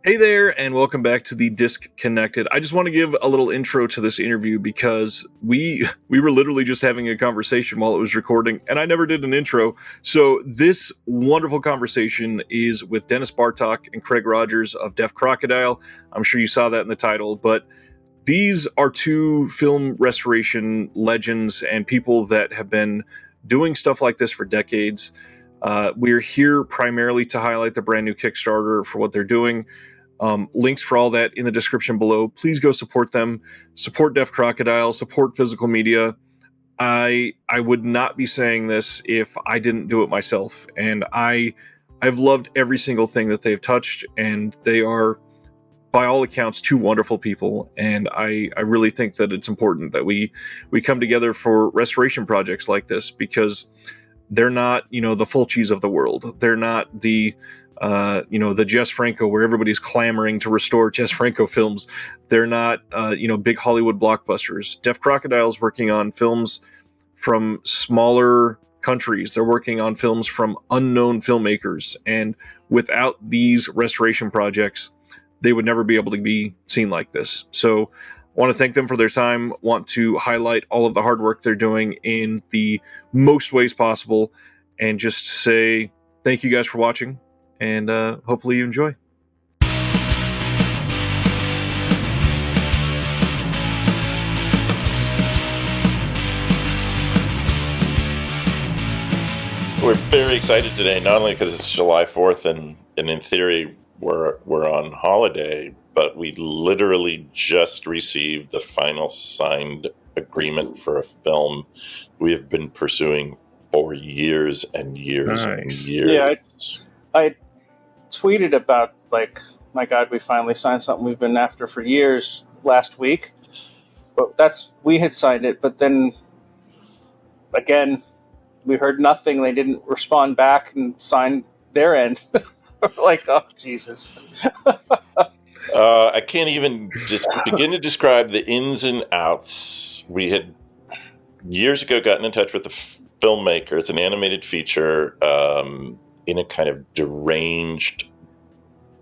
Hey there, and welcome back to the Disc Connected. I just want to give a little intro to this interview because we were literally just having a conversation while it was recording, and I never did an intro. So this wonderful conversation is with Dennis Bartok and Craig Rogers of Deaf Crocodile. I'm sure you saw that in the title, but these are two film restoration legends and people that have been doing stuff like this for decades. We're here primarily to highlight the brand new Kickstarter for what they're doing. Links for all that in the description below. Please go support them. Support Deaf Crocodile. Support physical media. I would not be saying this if I didn't do it myself. And I've loved every single thing that they've touched, and they are, by all accounts, two wonderful people. And I really think that it's important that we come together for restoration projects like this, because they're not, the Fulcis of the world. They're not the the Jess Franco, where everybody's clamoring to restore Jess Franco films. They're not, big Hollywood blockbusters. Deaf Crocodile's working on films from smaller countries. They're working on films from unknown filmmakers. And without these restoration projects, they would never be able to be seen like this. So I want to thank them for their time, want to highlight all of the hard work they're doing in the most ways possible, and just say thank you guys for watching. And hopefully you enjoy. We're very excited today, not only because it's July 4th and in theory we're on holiday, but we literally just received the final signed agreement for a film we have been pursuing for years and years and years. Yeah, I tweeted about, my God, we finally signed something we've been after for years last week. But we had signed it, but then again, we heard nothing. They didn't respond back and sign their end. Oh, Jesus. I can't even just begin to describe the ins and outs. We had years ago gotten in touch with the filmmaker. It's an animated feature in a kind of deranged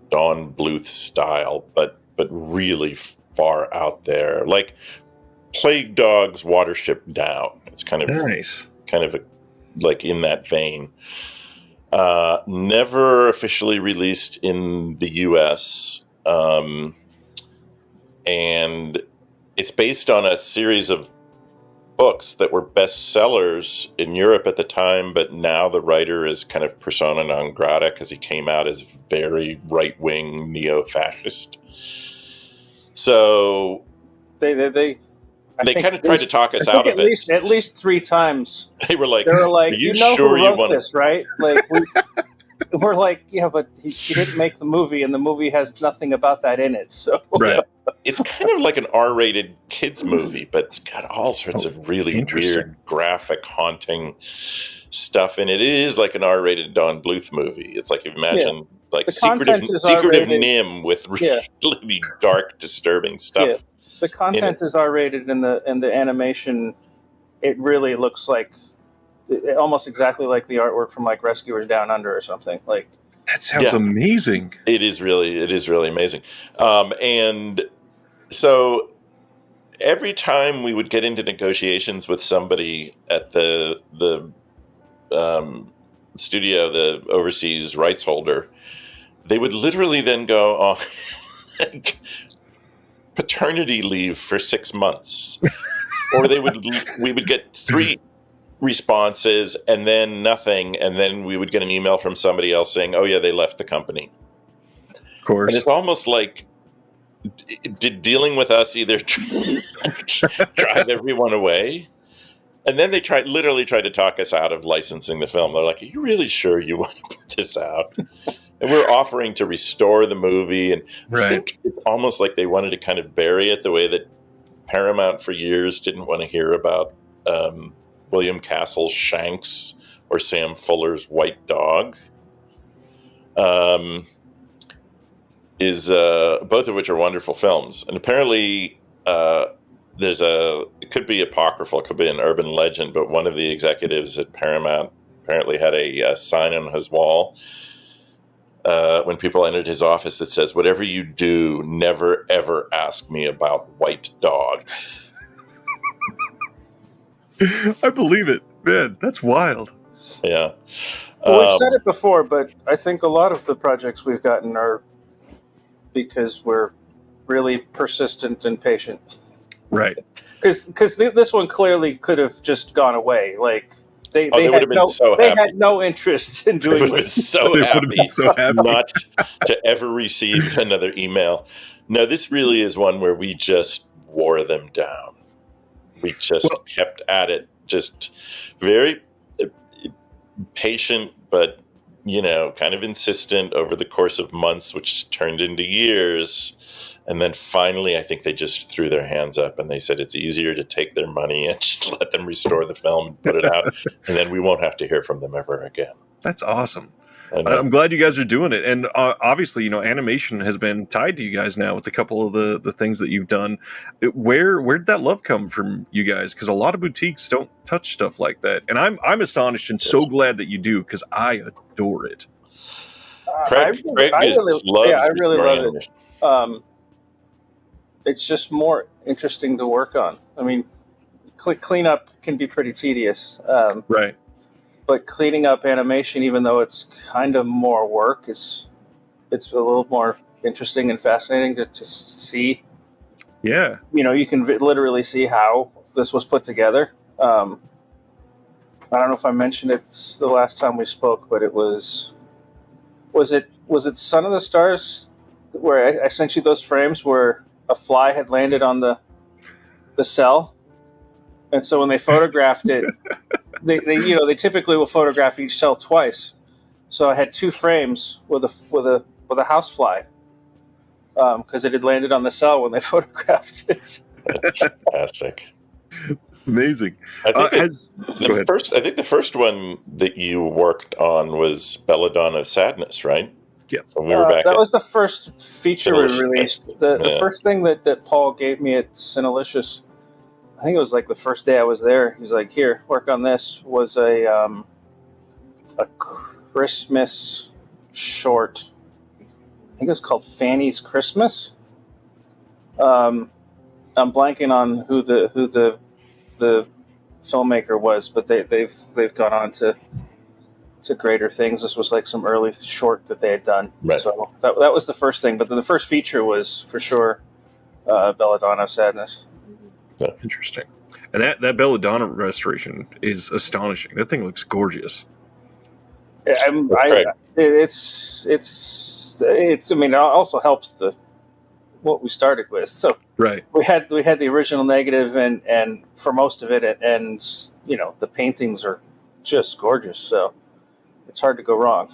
Don Bluth style, but really far out there, like Plague Dog's Watership Down. It's kind of nice, like in that vein. Never officially released in the U.S., and it's based on a series of books that were bestsellers in Europe at the time, but now the writer is kind of persona non grata because he came out as very right-wing neo-fascist. So they kind of tried to talk us out of it. At least 3 times. They were like, "Are you sure who you wrote want this, right?" We're like, yeah, but he didn't make the movie, and the movie has nothing about that in it. So right. It's kind of like an R-rated kids movie, but it's got all sorts of really weird, graphic, haunting stuff in it. It is like an R-rated Don Bluth movie. It's like, imagine Secret of Nim with really dark, disturbing stuff. Yeah. The content is R-rated, and the animation, it really looks like almost exactly like the artwork from Rescuers Down Under or something. That sounds amazing. It is really amazing. And so every time we would get into negotiations with somebody at the studio, the overseas rights holder, they would literally then go on paternity leave for 6 months, or we would get 3 responses and then nothing, and then we would get an email from somebody else saying, "Oh yeah, they left the company." Of course, and it's almost like dealing with us either drive everyone away, and then they literally tried to talk us out of licensing the film. They're like, "Are you really sure you want to put this out?" And we're offering to restore the movie, and I think it's almost like they wanted to kind of bury it the way that Paramount for years didn't want to hear about William Castle's Shanks or Sam Fuller's White Dog, both of which are wonderful films. And apparently it could be apocryphal, it could be an urban legend, but one of the executives at Paramount apparently had a sign on his wall when people entered his office that says, "Whatever you do, never ever ask me about White Dog." I believe it. Man, that's wild. Yeah. Well, we've said it before, but I think a lot of the projects we've gotten are because we're really persistent and patient. Right. Because this one clearly could have just gone away. Like they would had have been so happy. they had no interest in They would doing have been it. so They would have happy been so happy. not to ever receive another email. No, this really is one where we just wore them down. We just kept at it, just very patient, but kind of insistent over the course of months, which turned into years. And then finally, I think they just threw their hands up and they said it's easier to take their money and just let them restore the film and put it out. And then we won't have to hear from them ever again. That's awesome. I'm glad you guys are doing it. And obviously, animation has been tied to you guys now with a couple of the things that you've done. Where did that love come from you guys? Because a lot of boutiques don't touch stuff like that. And I'm astonished and so glad that you do, because I adore it. Craig loves it. It's just more interesting to work on. I mean, cleanup can be pretty tedious. Right. But cleaning up animation, even though it's kind of more work, it's a little more interesting and fascinating to see. Yeah. You can literally see how this was put together. I don't know if I mentioned it the last time we spoke, but it was it Son of the Stars where I sent you those frames where a fly had landed on the cell, and so when they photographed it, they typically will photograph each cell twice. So I had 2 frames with a housefly because it had landed on the cell when they photographed it. That's fantastic. Amazing. I think the first one that you worked on was Belladonna of Sadness, right? Yeah. So we were back. That was the first feature we released. The Yeah. first thing that Paul gave me at Cinelicious, I think it was like the first day I was there. He's like, "Here, work on this." Was a Christmas short. I think it was called Fanny's Christmas. I'm blanking on who the filmmaker was, but they've gone on to greater things. This was like some early short that they had done. Right. So that was the first thing, but the first feature was for sure Belladonna of Sadness. Yeah. Interesting. And that Belladonna restoration is astonishing. That thing looks gorgeous. It's I mean, it also helps what we started with. So right. we had the original negative and for most of it, and the paintings are just gorgeous. So it's hard to go wrong.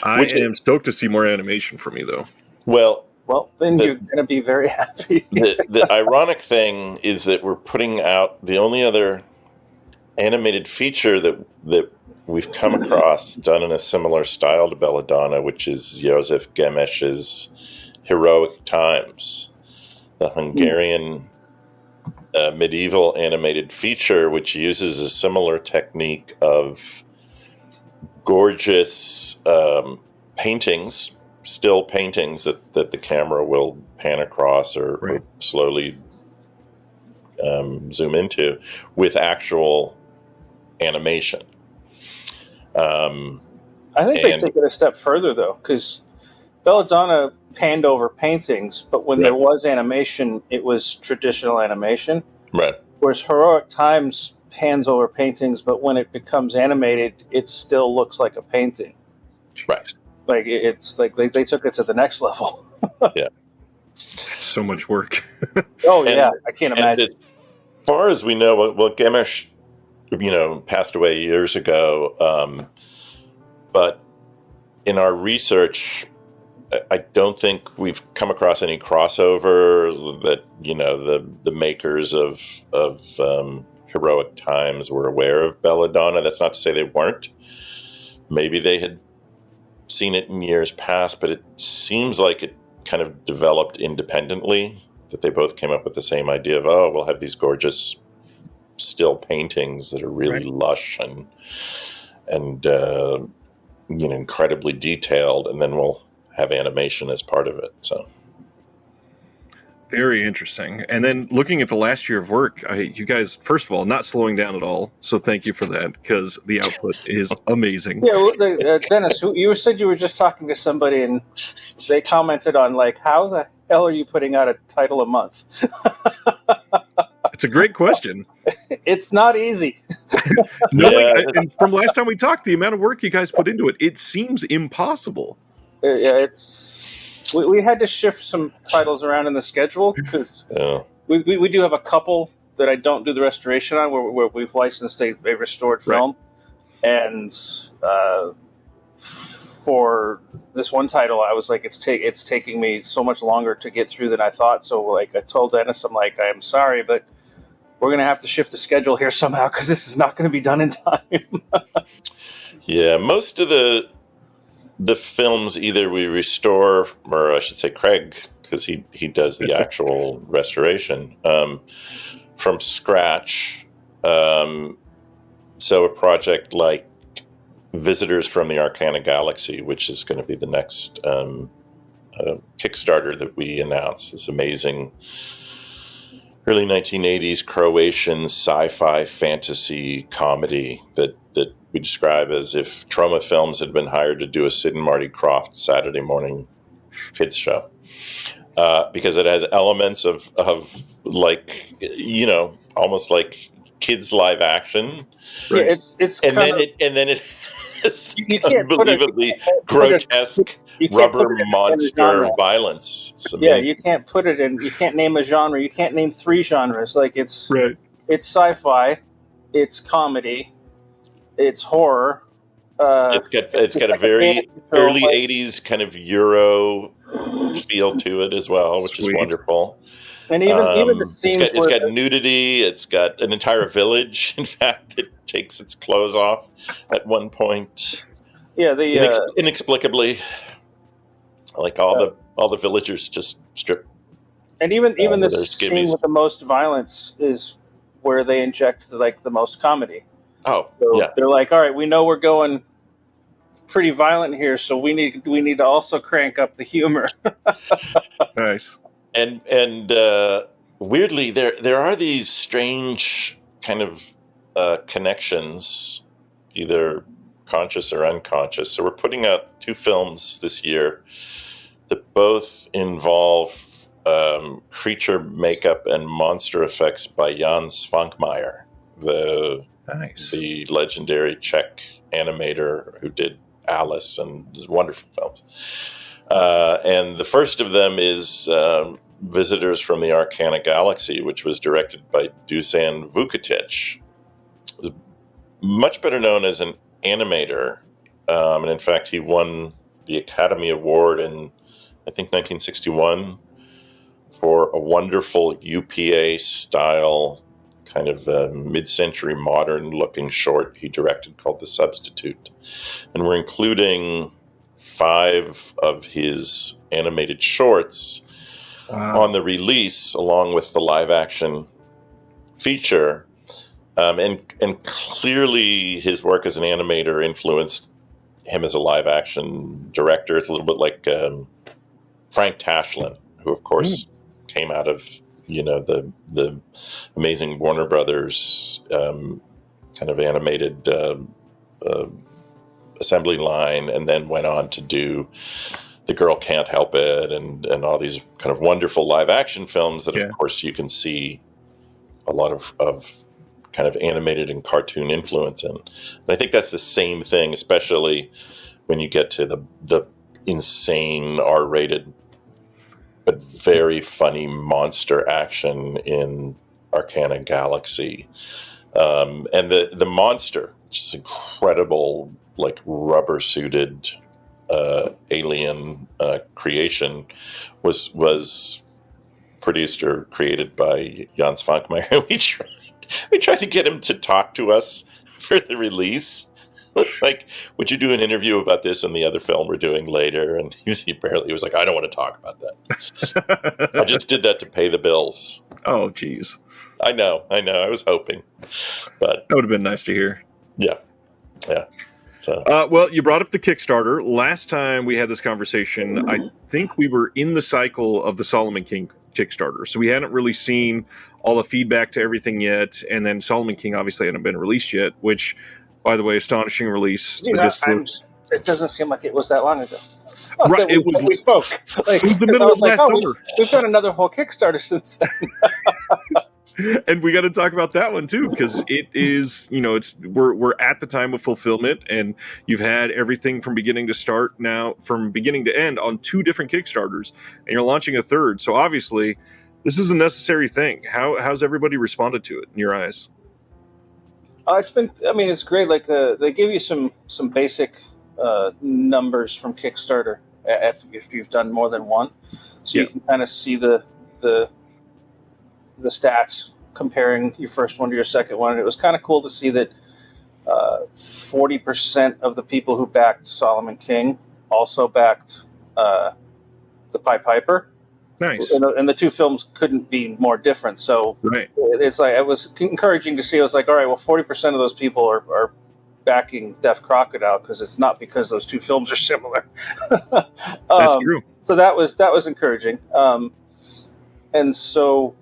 I am stoked to see more animation from you, though. Well, then you're going to be very happy. The ironic thing is that we're putting out the only other animated feature that we've come across done in a similar style to Belladonna, which is Josef Gemes's Heroic Times, the Hungarian medieval animated feature, which uses a similar technique of gorgeous paintings, still paintings that the camera will pan across or slowly zoom into with actual animation. I think they take it a step further, though, because Belladonna panned over paintings, but when there was animation, it was traditional animation. Right. Whereas Heroic Times pans over paintings, but when it becomes animated, it still looks like a painting. Right. Like it's like they took it to the next level. Yeah. So much work. I can't imagine. As far as we know, well, Gemesh, passed away years ago. But in our research, I don't think we've come across any crossover that the makers of Heroic Times were aware of Belladonna. That's not to say they weren't. Maybe they had seen it in years past, but it seems like it kind of developed independently, that they both came up with the same idea of, we'll have these gorgeous still paintings that are really lush and incredibly detailed, and then we'll have animation as part of it. So very interesting. And then looking at the last year of work, you guys, first of all, not slowing down at all. So thank you for that, because the output is amazing. Yeah, well, Dennis, you said you were just talking to somebody, and they commented on like, how the hell are you putting out a title a month? It's a great question. It's not easy. And from last time we talked, the amount of work you guys put into it, it seems impossible. Yeah, we had to shift some titles around in the schedule because we do have a couple that I don't do the restoration on where we've licensed a restored film, and for this one title, I was like, it's taking me so much longer to get through than I thought. So like I told Dennis, I'm like, I'm sorry, but we're going to have to shift the schedule here somehow because this is not going to be done in time. Yeah, most of the films either we restore, or I should say Craig, because he does the actual restoration from scratch. So a project like Visitors from the Arcana Galaxy, which is going to be the next Kickstarter that we announced, this amazing early 1980s Croatian sci-fi fantasy comedy that we describe as if Troma Films had been hired to do a Sid and Marty Krofft Saturday morning kids show, because it has elements of like, almost like kids live action. Right. Yeah, it's and then it has unbelievably grotesque rubber monster violence. Yeah, you can't put it in. You can't name a genre. You can't name 3 genres. Like it's sci-fi, it's comedy, it's horror. It's got a very early 80s kind of Euro feel to it as well, which is wonderful. And even the scenes it's got nudity. It's got an entire village, in fact, that takes its clothes off at one point. Yeah, inexplicably, like all the villagers just strip. And even the scene with the most violence is where they inject the most comedy. Oh, so they're like, all right, we know we're going pretty violent here, so we need to also crank up the humor. Nice. And weirdly, there are these strange kind of connections, either conscious or unconscious. So we're putting out 2 films this year that both involve creature makeup and monster effects by Jan Svankmajer, the legendary Czech animator who did Alice and his wonderful films. And the first of them is Visitors from the Arcana Galaxy, which was directed by Dusan Vukotic. Much better known as an animator. And in fact, he won the Academy Award in, I think, 1961 for a wonderful UPA-style kind of mid-century modern-looking short he directed called The Substitute. And we're including 5 of his animated shorts on the release, along with the live-action feature. And clearly his work as an animator influenced him as a live-action director. It's a little bit like Frank Tashlin, who, of course, came out of the amazing Warner Brothers kind of animated assembly line, and then went on to do The Girl Can't Help It and all these kind of wonderful live action films that, of course, you can see a lot of kind of animated and cartoon influence in. And I think that's the same thing, especially when you get to the insane R-rated but very funny monster action in Arcana Galaxy. And the monster, which is incredible, like rubber-suited alien creation, was produced or created by Jan Svankmajer. We tried to get him to talk to us for the release. Like, would you do an interview about this and the other film we're doing later? And he was like, I don't want to talk about that. I just did that to pay the bills. Oh, geez. I know. I was hoping, but that would have been nice to hear. Yeah. So, Well, you brought up the Kickstarter. Last time we had this conversation, I think we were in the cycle of the Solomon King Kickstarter. So we hadn't really seen all the feedback to everything yet. And then Solomon King obviously hadn't been released yet, which, by the way, astonishing release. Geez, The disc looks it doesn't seem like it was that long ago. right. That we spoke. Like, It was the 'cause I middle was of like, last oh, summer. we've done another whole Kickstarter since then. And we got to talk about that one too, because it is, we're at the time of fulfillment, and you've had everything from beginning to start now, from beginning to end, on 2 different Kickstarters, and you're launching a third. So obviously, this is a necessary thing. How's everybody responded to it in your eyes? It's great. Like they give you some basic numbers from Kickstarter if you've done more than one, so you can kind of see the stats comparing your first one to your second one. And it was kind of cool to see that 40% of the people who backed Solomon King also backed the Pied Piper. Nice. And the 2 films couldn't be more different. So Right. it's like, it was encouraging to see. I was like, all right, well, 40% of those people are backing Deaf Crocodile because it's not because those 2 films are similar. That's true. So that was encouraging. And so,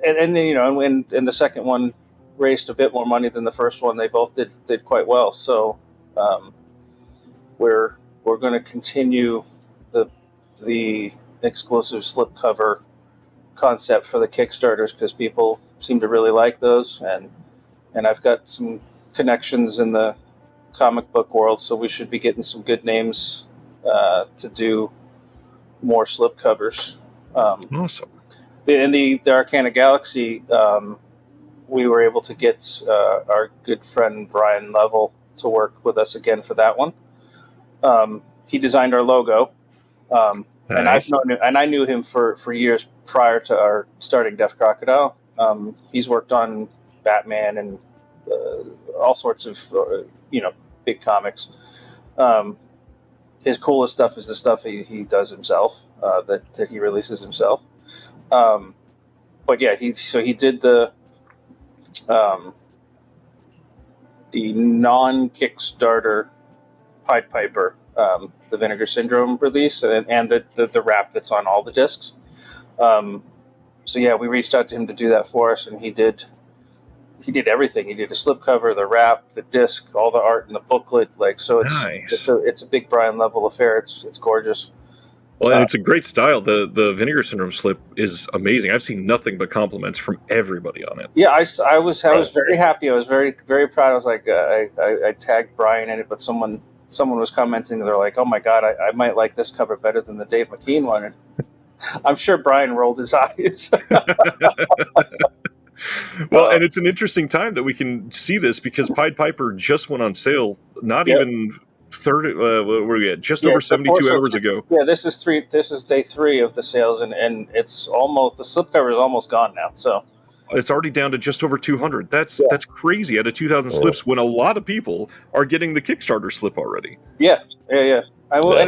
and the second one raised a bit more money than the first one. They both did quite well. So we're going to continue the exclusive slipcover concept for the Kickstarters because people seem to really like those, and I've got some connections in the comic book world, so we should be getting some good names to do more slipcovers. Awesome. In the Arcana Galaxy, we were able to get our good friend Brian Level to work with us again for that one. He designed our logo, Nice. and I knew him for years prior to our starting Deaf Crocodile. He's worked on Batman and all sorts of big comics. His coolest stuff is the stuff he does himself, that he releases himself. But yeah, he did the non-Kickstarter Pied Piper, the Vinegar Syndrome release, and the wrap that's on all the discs. So yeah, we reached out to him to do that for us, and he did everything. He did a slipcover, the wrap, the disc, all the art in the booklet. Like, so Nice. it's a big Brian Level affair. It's gorgeous. Well, and it's a great style. The Vinegar Syndrome slip is amazing. I've seen nothing but compliments from everybody on it. Yeah, I was very happy. I was very, very proud. I was like, I tagged Brian in it, but someone was commenting. They're like, "Oh my God, I might like this cover better than the Dave McKean one." And I'm sure Brian rolled his eyes. Well, and it's an interesting time that we can see this because Pied Piper just went on sale. Not even 30. Where are we at? Just over 72 hours ago. Yeah, this is day 3 of the sales, and it's almost, the slipcover is almost gone now. So it's already down to just over 200. That's crazy out of 2,000 slips when a lot of people are getting the Kickstarter slip already. Yeah. And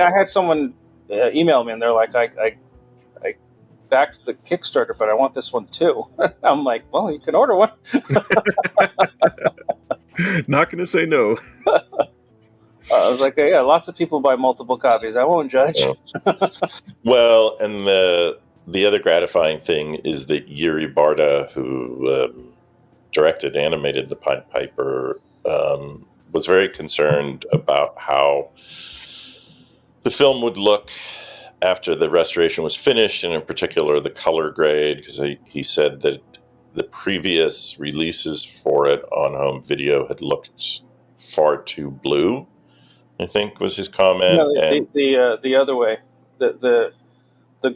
I had someone email me, and they're like, I backed the Kickstarter, but I want this one too. I'm like, well, you can order one. Not going to say no. I was like, yeah, lots of people buy multiple copies. I won't judge. Well, and the other gratifying thing is that Yuri Barta, who directed, animated the Pied Piper, was very concerned about how the film would look after the restoration was finished, and in particular the color grade, because he said that the previous releases for it on home video had looked far too blue, I think was his comment. No, the other way. The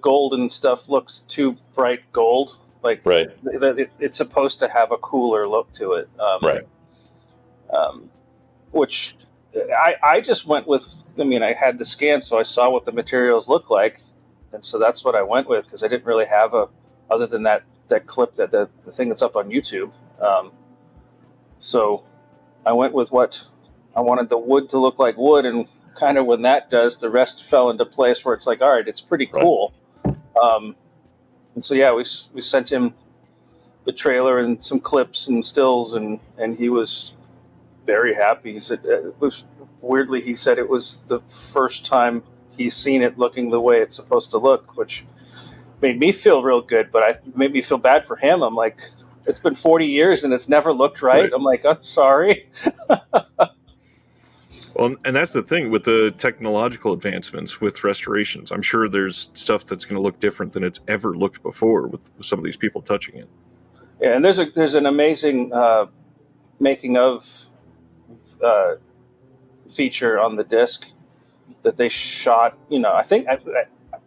golden stuff looks too bright gold. Like, right. It's supposed to have a cooler look to it. Right. Which I just went with. I mean, I had the scan, so I saw what the materials look like, and so that's what I went with, because I didn't really have other than that clip, that the thing that's up on YouTube. So I went with what I wanted the wood to look like wood, and kind of when that does, the rest fell into place where it's like, all right, it's pretty cool. Right. And so yeah, we sent him the trailer and some clips and stills, and he was very happy. He said it was weirdly. He said it was the first time he's seen it looking the way it's supposed to look, which made me feel real good. But made me feel bad for him. I'm like, it's been 40 years and it's never looked right. I'm like, I'm sorry. Well, and that's the thing with the technological advancements with restorations. I'm sure there's stuff that's going to look different than it's ever looked before with some of these people touching it. Yeah, and there's an amazing making of feature on the disc that they shot.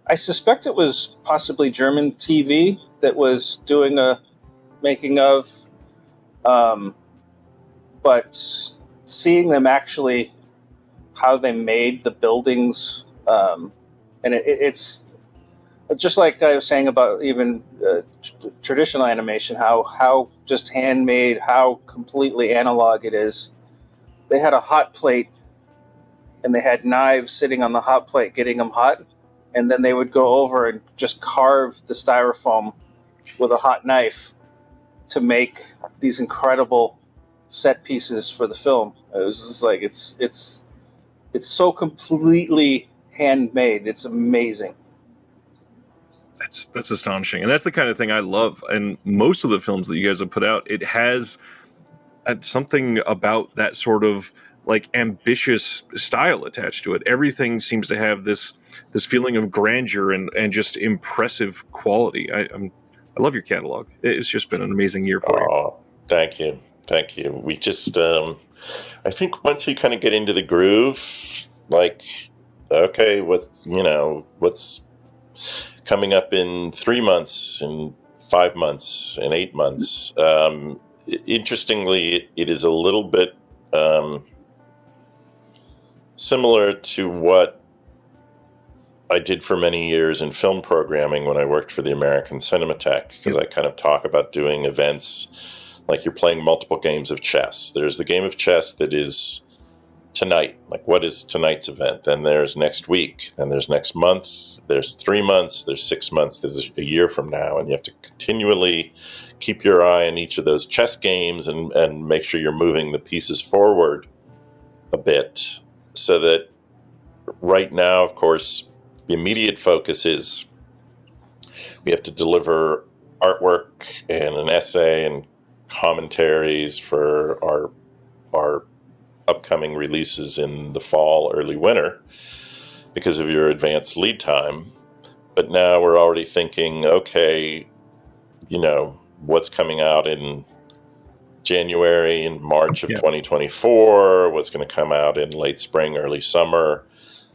I suspect it was possibly German TV that was doing a making of, but seeing them actually how they made the buildings, and it's just like I was saying about even traditional animation, how just handmade, how completely analog it is. They had a hot plate, and they had knives sitting on the hot plate getting them hot, and then they would go over and just carve the styrofoam with a hot knife to make these incredible set pieces for the film. It was just like it's so completely handmade. It's amazing. That's astonishing, and that's the kind of thing I love. And most of the films that you guys have put out, it has something about that sort of like ambitious style attached to it. Everything seems to have this feeling of grandeur and just impressive quality. I love your catalog. It's just been an amazing year for you. Oh, thank you. We just, I think once you kind of get into the groove, like, okay, what's coming up in 3 months, in 5 months, in 8 months. Interestingly, it is a little bit similar to what I did for many years in film programming when I worked for the American Cinematheque, because I kind of talk about doing events like you're playing multiple games of chess. There's the game of chess that is tonight, like what is tonight's event? Then there's next week, then there's next month, there's 3 months, there's 6 months, there's a year from now, and you have to continually keep your eye on each of those chess games and make sure you're moving the pieces forward a bit, so that right now, of course, the immediate focus is we have to deliver artwork and an essay and commentaries for our upcoming releases in the fall, early winter, because of your advanced lead time. But now we're already thinking, okay, what's coming out in January and March of 2024, what's going to come out in late spring, early summer.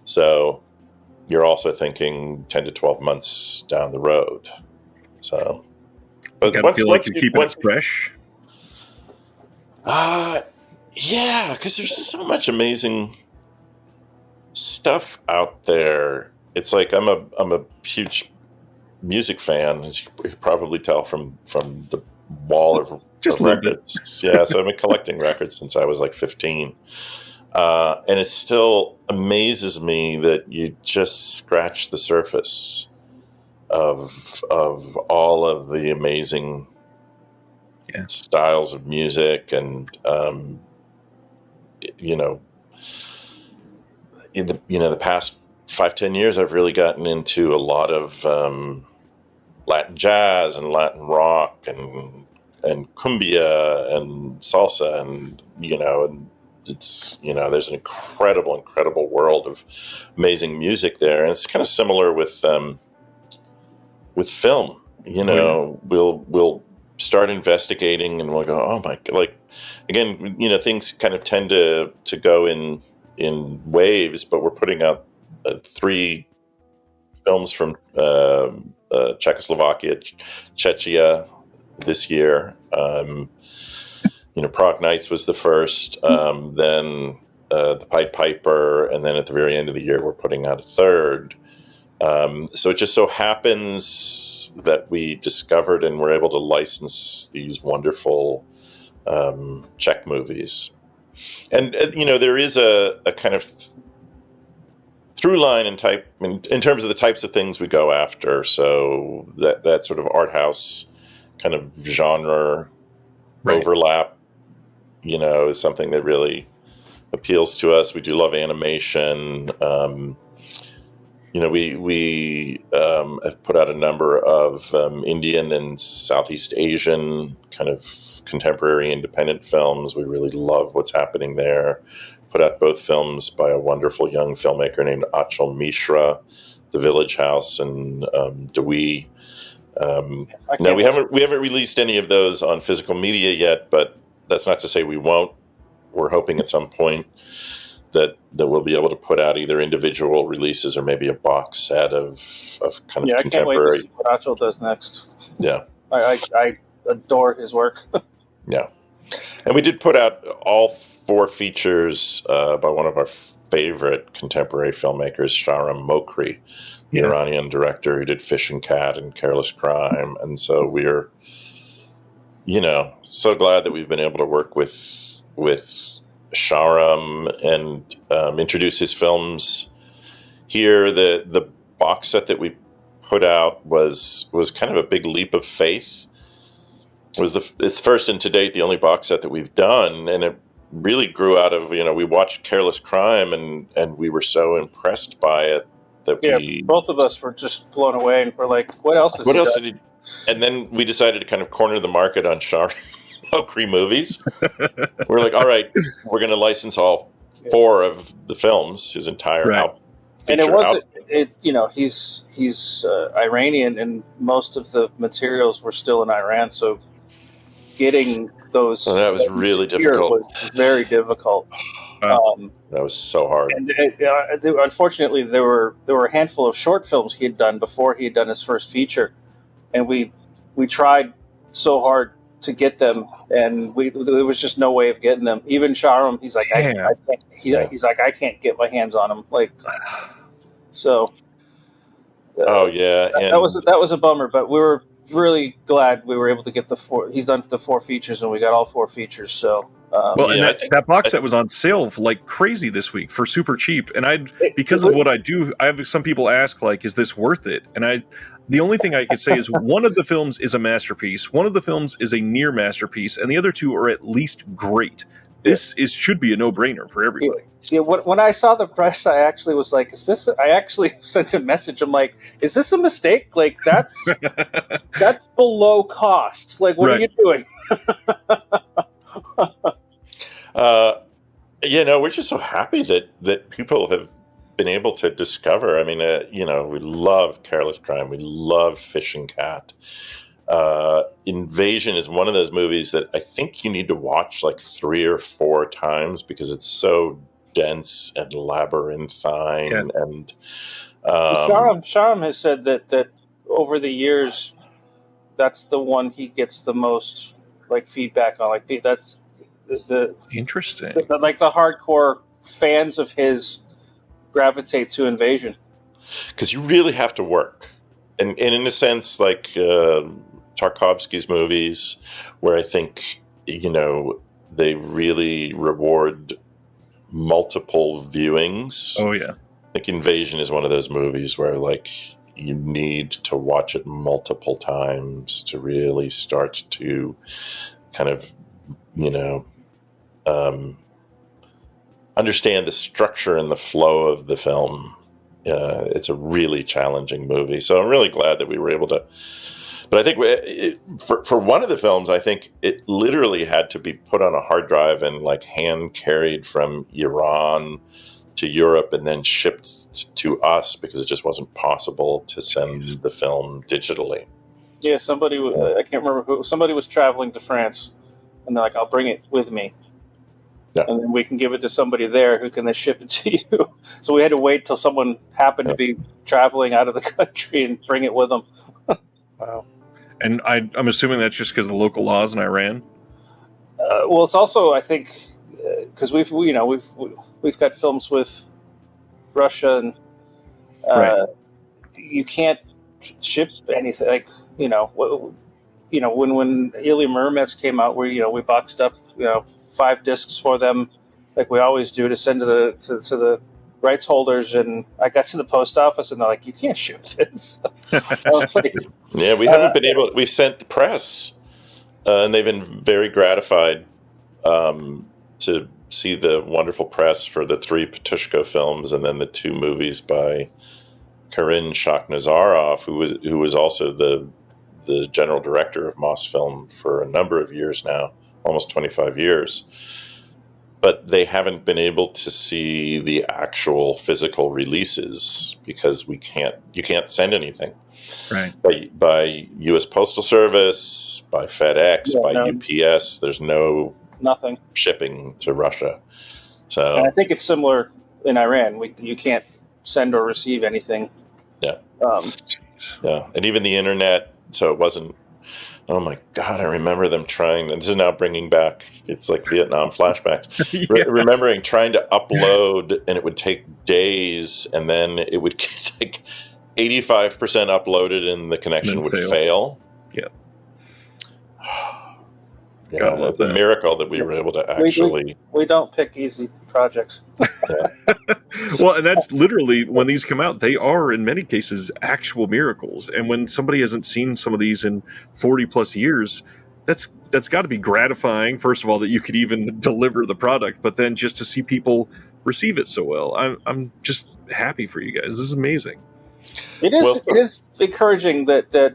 So you're also thinking 10 to 12 months down the road. So, but once you keep it fresh. Yeah, because there's so much amazing stuff out there. It's like I'm a huge music fan, as you can probably tell from the wall of records. Yeah, so I've been collecting records since I was like 15. And it still amazes me that you just scratch the surface of all of the amazing styles of music, and the past 5-10 years, I've really gotten into a lot of Latin jazz and Latin rock and cumbia and salsa, and it's there's an incredible world of amazing music there, and it's kind of similar with film. We'll start investigating and we'll go, oh my God, like again, things kind of tend to go in waves, but we're putting out 3 films from Czechoslovakia, Czechia this year. Prague Nights was the first, then the Pied Piper, and then at the very end of the year, we're putting out a 3rd. So it just so happens that we discovered and were able to license these wonderful Czech movies. And, there is a kind of through line in terms of the types of things we go after. So that sort of art house kind of genre overlap is something that really appeals to us. We do love animation. We have put out a number of Indian and Southeast Asian kind of contemporary independent films. We really love what's happening there. Put out both films by a wonderful young filmmaker named Achal Mishra, The Village House and Dewey. Now we haven't released any of those on physical media yet, but that's not to say we won't. We're hoping at some point that we'll be able to put out either individual releases or maybe a box set of kind of contemporary. I can't wait to see what Achal does next. Yeah, I adore his work. Yeah, and we did put out all 4 features by one of our favorite contemporary filmmakers, Shahram Mokri, the Iranian director who did Fish and Cat and Careless Crime, and so we're so glad that we've been able to work with Shahram and introduce his films here. The box set that we put out was kind of a big leap of faith. It's the first and to date the only box set that we've done, and it really grew out of we watched Careless Crime and we were so impressed by it that both of us were just blown away, and we're like, what else did he? And then we decided to kind of corner the market on Shahram Mokri movies. We're like, all right, we're going to license all 4 of the films, his entire out. And it wasn't. He's Iranian, and most of the materials were still in Iran, so getting those. So that was really difficult. Was very difficult. That was so hard. And unfortunately, there were a handful of short films he had done before he had done his first feature, and we tried so hard to get them, and there was just no way of getting them. Even Shahram, he's like, I can't. He's like, I can't get my hands on them. Like, so. That was a bummer, but we were really glad we were able to get the 4. He's done the 4 features, and we got all 4 features. So. That box set was on sale like crazy this week for super cheap, and because of what I do, I have some people ask like, is this worth it? And the only thing I could say is one of the films is a masterpiece, one of the films is a near masterpiece, and the other 2 are at least great. This should be a no-brainer for everybody. Yeah, when I saw the price, I actually was like, "Is this?" I actually sent a message. I'm like, "Is this a mistake? Like that's below cost. Like, what are you doing?" We're just so happy that people have been able to discover. I mean, we love Careless Crime. We love Fish and Cat. Invasion is one of those movies that I think you need to watch like 3 or 4 times because it's so dense and labyrinthine. Yeah. And Shahram has said that over the years, that's the one he gets the most like feedback on. Like that's the interesting. Like the hardcore fans of his gravitate to Invasion because you really have to work, and in a sense, like Tarkovsky's movies, where I think they really reward multiple viewings. Oh yeah, like Invasion is one of those movies where like you need to watch it multiple times to really start to kind of understand the structure and the flow of the film. It's a really challenging movie, so I'm really glad that we were able to. But I think for one of the films, I think it literally had to be put on a hard drive and like hand carried from Iran to Europe and then shipped to us because it just wasn't possible to send the film digitally. Yeah, somebody I can't remember who. Somebody was traveling to France, and they're like, "I'll bring it with me." Yeah. And then we can give it to somebody there who can then ship it to you. So we had to wait till someone happened to be traveling out of the country and bring it with them. Wow. And I'm assuming that's just because of the local laws in Iran? Well, it's also, I think, because we've got films with Russia, and you can't ship anything. Like when Ilya Muromets came out, we boxed up 5 discs for them, like we always do, to send to the rights holders. And I got to the post office, and they're like, "You can't ship this." I was like, "Yeah, we haven't been able. We've sent the press, and they've been very gratified to see the wonderful press for the 3 Patushko films and then the 2 movies by Karin Shakhnazarov, who was also the general director of Mosfilm for a number of years now, almost 25 years. But they haven't been able to see the actual physical releases because you can't send anything. Right. By U.S. Postal Service, by FedEx, by UPS, there's nothing shipping to Russia. So, and I think it's similar in Iran. You can't send or receive anything. Yeah. Yeah, and even the internet. So it wasn't. Oh my God! I remember them trying. And this is now bringing back. It's like Vietnam flashbacks. Yeah. Remembering trying to upload, and it would take days, and then it would take 85% uploaded, and the connection would fail. Yeah. Yeah, it's a miracle that we were able to actually. We don't pick easy projects. Well, and that's literally when these come out. They are, in many cases, actual miracles. And when somebody hasn't seen some of these in 40 plus years, that's got to be gratifying. First of all, that you could even deliver the product, but then just to see people receive it so well, I'm just happy for you guys. This is amazing. It is encouraging that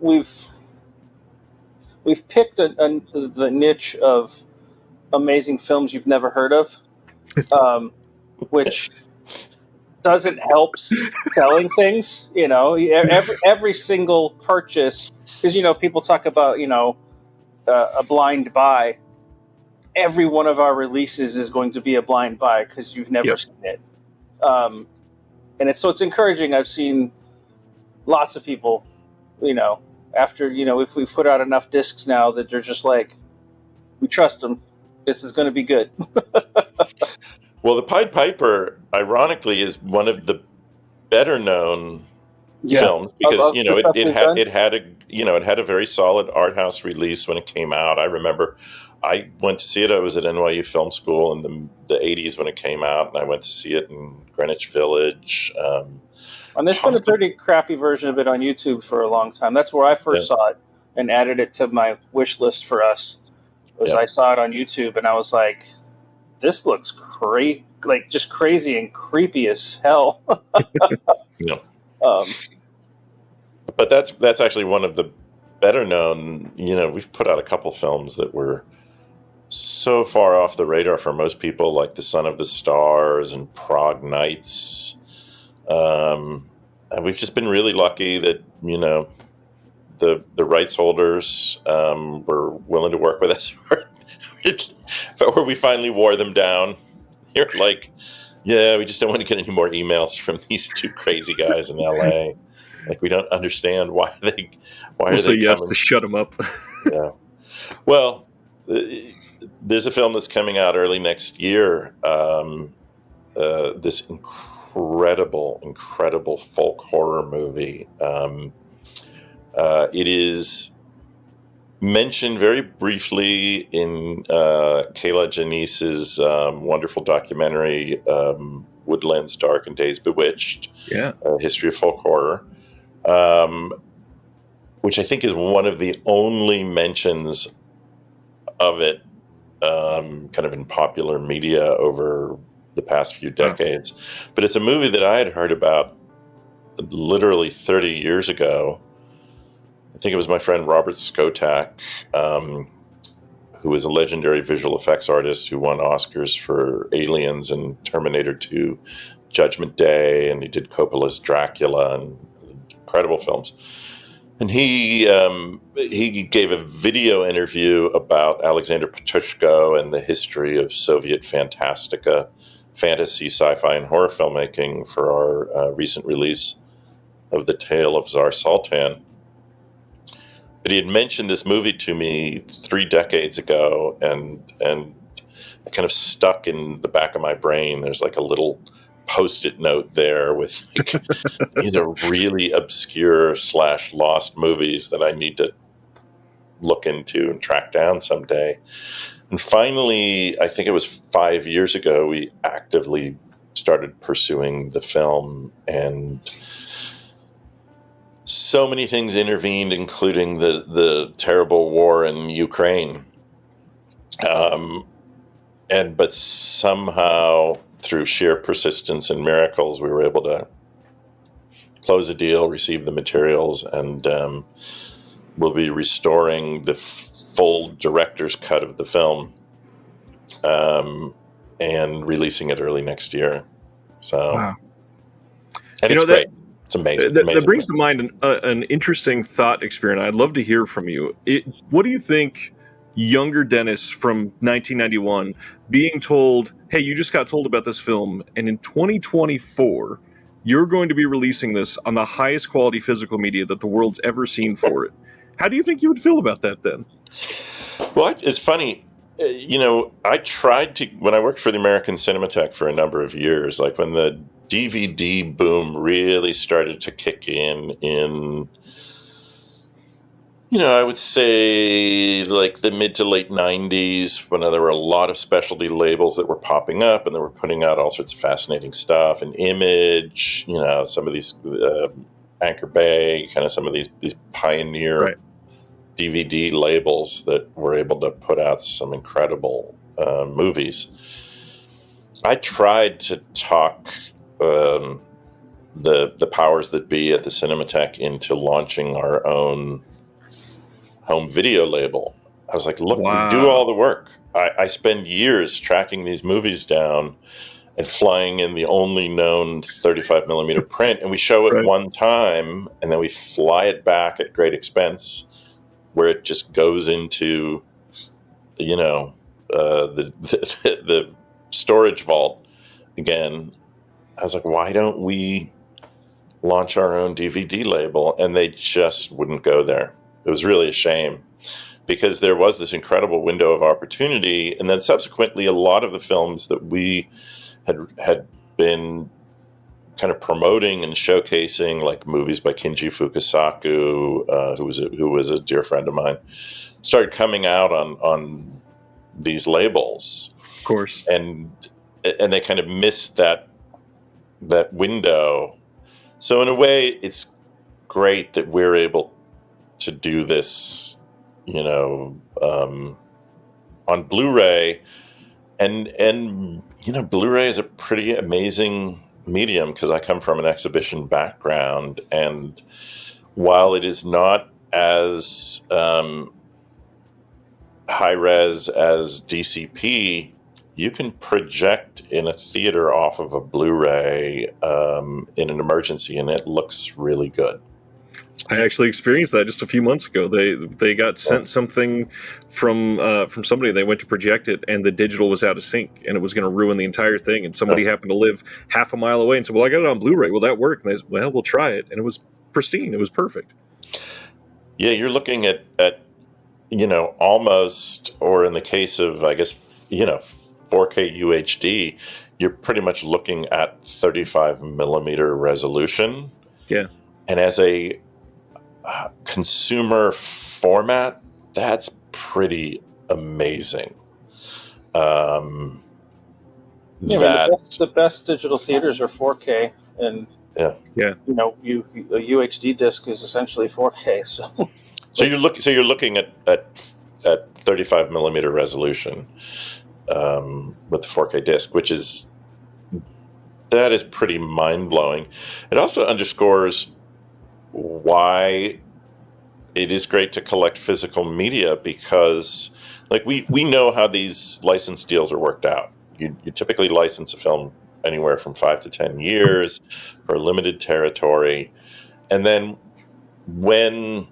we've picked the niche of amazing films you've never heard of, which doesn't help selling things. Every single purchase, because people talk about a blind buy. Every one of our releases is going to be a blind buy because you've never seen it, and it's encouraging. I've seen lots of people, after if we put out enough discs now that they're just like, we trust them, this is going to be good. Well, the Pied Piper ironically is one of the better known films because it had a very solid art house release when it came out. I remember I went to see it. I was at NYU Film School in the 80s when it came out, and I went to see it in Greenwich Village. And there's been a pretty crappy version of it on YouTube for a long time. That's where I first saw it and added it to my wish list for us. I saw it on YouTube and I was like, this looks just crazy and creepy as hell. But that's actually one of the better known. We've put out a couple films that were so far off the radar for most people, like The Son of the Stars and Prague Nights. And we've just been really lucky that the rights holders were willing to work with us, but where we finally wore them down. You're like, we just don't want to get any more emails from these 2 crazy guys in LA. Like, we don't understand why are they yes coming? To shut them up. Yeah. Well, there's a film that's coming out early next year. This incredible folk horror movie. It is mentioned very briefly in Kayla Janice's wonderful documentary, Woodlands Dark and Days Bewitched, History of Folk Horror, which I think is one of the only mentions of it kind of in popular media over the past few decades. But it's a movie that I had heard about literally 30 years ago. I think it was my friend Robert Skotak, who is a legendary visual effects artist who won Oscars for Aliens and Terminator 2, Judgment Day, and he did Coppola's Dracula and incredible films. And he gave a video interview about Alexander Patushko and the history of Soviet fantastica, fantasy, sci-fi, and horror filmmaking for our recent release of The Tale of Tsar Sultan. But he had mentioned this movie to me 3 decades ago, and it kind of stuck in the back of my brain. There's like a little Post-it note there with these are really obscure / lost movies that I need to look into and track down someday. And finally, I think it was 5 years ago, we actively started pursuing the film, and so many things intervened, including the terrible war in Ukraine. But somehow, through sheer persistence and miracles, we were able to close a deal, receive the materials, and we'll be restoring the full director's cut of the film and releasing it early next year. So, Wow. and it's great. It's amazing. That brings to mind an interesting thought experiment. I'd love to hear from you. What do you think younger Dennis from 1991 being told, hey, you just got told about this film, and in 2024, you're going to be releasing this on the highest quality physical media that the world's ever seen for it. How do you think you would feel about that then? Well, it's funny. I tried to, when I worked for the American Cinematheque for a number of years, like when the DVD boom really started to kick in, I would say like the mid to late 90s, when there were a lot of specialty labels that were popping up and they were putting out all sorts of fascinating stuff, and Image, some of these Anchor Bay, kind of some of these pioneer DVD labels that were able to put out some incredible movies. I tried to talk the powers that be at the Cinematheque into launching our own home video label. I was like, look, we do all the work. I spend years tracking these movies down and flying in the only known 35 millimeter print, and we show it one time, and then we fly it back at great expense, where it just goes into, the storage vault again. I was like, why don't we launch our own DVD label? And they just wouldn't go there. It was really a shame, because there was this incredible window of opportunity. And then subsequently, a lot of the films that we had been kind of promoting and showcasing, like movies by Kinji Fukasaku, who was a dear friend of mine, started coming out on these labels. Of course. And they kind of missed that window. So in a way, it's great that we're able to do this, on Blu-ray, and Blu-ray is a pretty amazing medium, because I come from an exhibition background, and while it is not as high res as DCP, you can project in a theater off of a Blu-ray in an emergency, and it looks really good. I actually experienced that just a few months ago. They got sent something from somebody. They went to project it, and the digital was out of sync, and it was going to ruin the entire thing. And somebody happened to live half a mile away and said, "Well, I got it on Blu-ray. Will that work?" And they said, "Well, we'll try it." And it was pristine. It was perfect. Yeah, you're looking at almost, or in the case of, I guess, 4K UHD, you're pretty much looking at 35 millimeter resolution. Yeah. And as a consumer format, that's pretty amazing. The best digital theaters are 4K, and a UHD disc is essentially 4K. So you're looking at 35 millimeter resolution with the 4K disc, that is pretty mind blowing. It also underscores why it is great to collect physical media, because we know how these license deals are worked out. You typically license a film anywhere from 5 to 10 years for a limited territory, and then when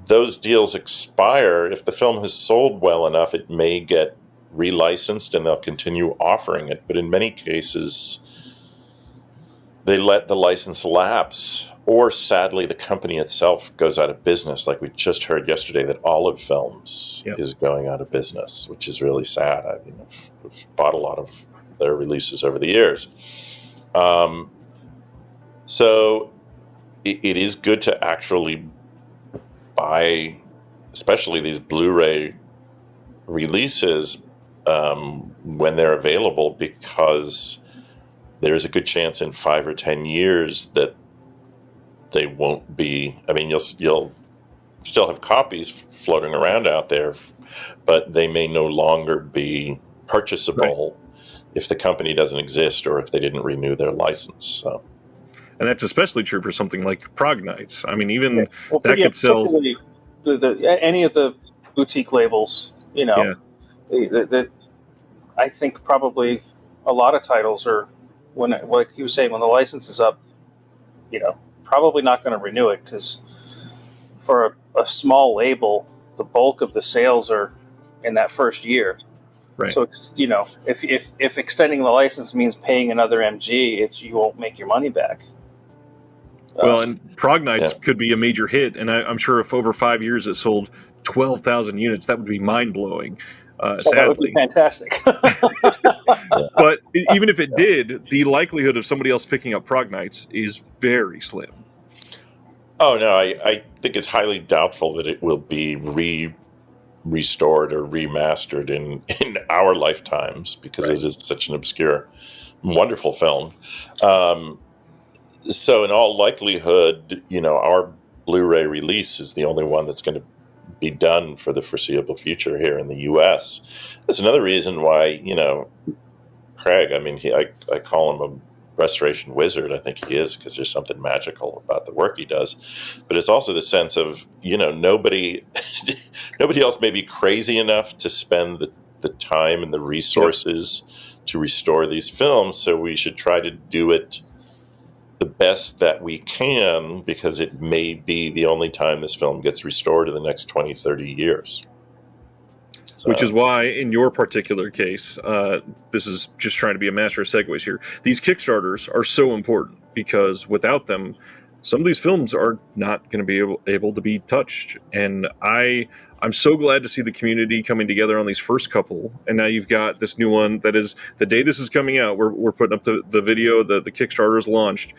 those deals expire, if the film has sold well enough, it may get relicensed and they'll continue offering it. But in many cases, they let the license lapse, or sadly, the company itself goes out of business. Like we just heard yesterday that Olive Films is going out of business, which is really sad. I mean, I've bought a lot of their releases over the years. So it is good to actually buy, especially these Blu-ray releases when they're available, because there's a good chance in 5 or 10 years that they won't be. I mean, you'll still have copies floating around out there, but they may no longer be purchasable if the company doesn't exist or if they didn't renew their license. So. And that's especially true for something like Prog Nights. I mean, even Well, that could sell. particularly any of the boutique labels, Yeah. that I think probably a lot of titles are, like he was saying, when the license is up, probably not going to renew it, because for a small label, the bulk of the sales are in that first year. Right. So if extending the license means paying another MG, you won't make your money back. Well, and Prog Nights could be a major hit, and I'm sure if over 5 years it sold 12,000 units, that would be mind-blowing, sadly. That would be fantastic. But even if it did, the likelihood of somebody else picking up Prog Nights is very slim. Oh, no, I think it's highly doubtful that it will be restored or remastered in our lifetimes, because it is such an obscure, wonderful film. So in all likelihood, our Blu-ray release is the only one that's going to be done for the foreseeable future here in the U.S. That's another reason why, Craig, I mean, I call him a restoration wizard. I think he is, because there's something magical about the work he does. But it's also the sense of, nobody else may be crazy enough to spend the time and the resources to restore these films. So we should try to do it the best that we can, because it may be the only time this film gets restored in the next 20, 30 years. So. Which is why, in your particular case, this is just trying to be a master of segues here, these Kickstarters are so important, because without them, some of these films are not going to be able to be touched. And I'm so glad to see the community coming together on these first couple. And now you've got this new one that is, the day this is coming out, we're putting up the video, the Kickstarter is launched.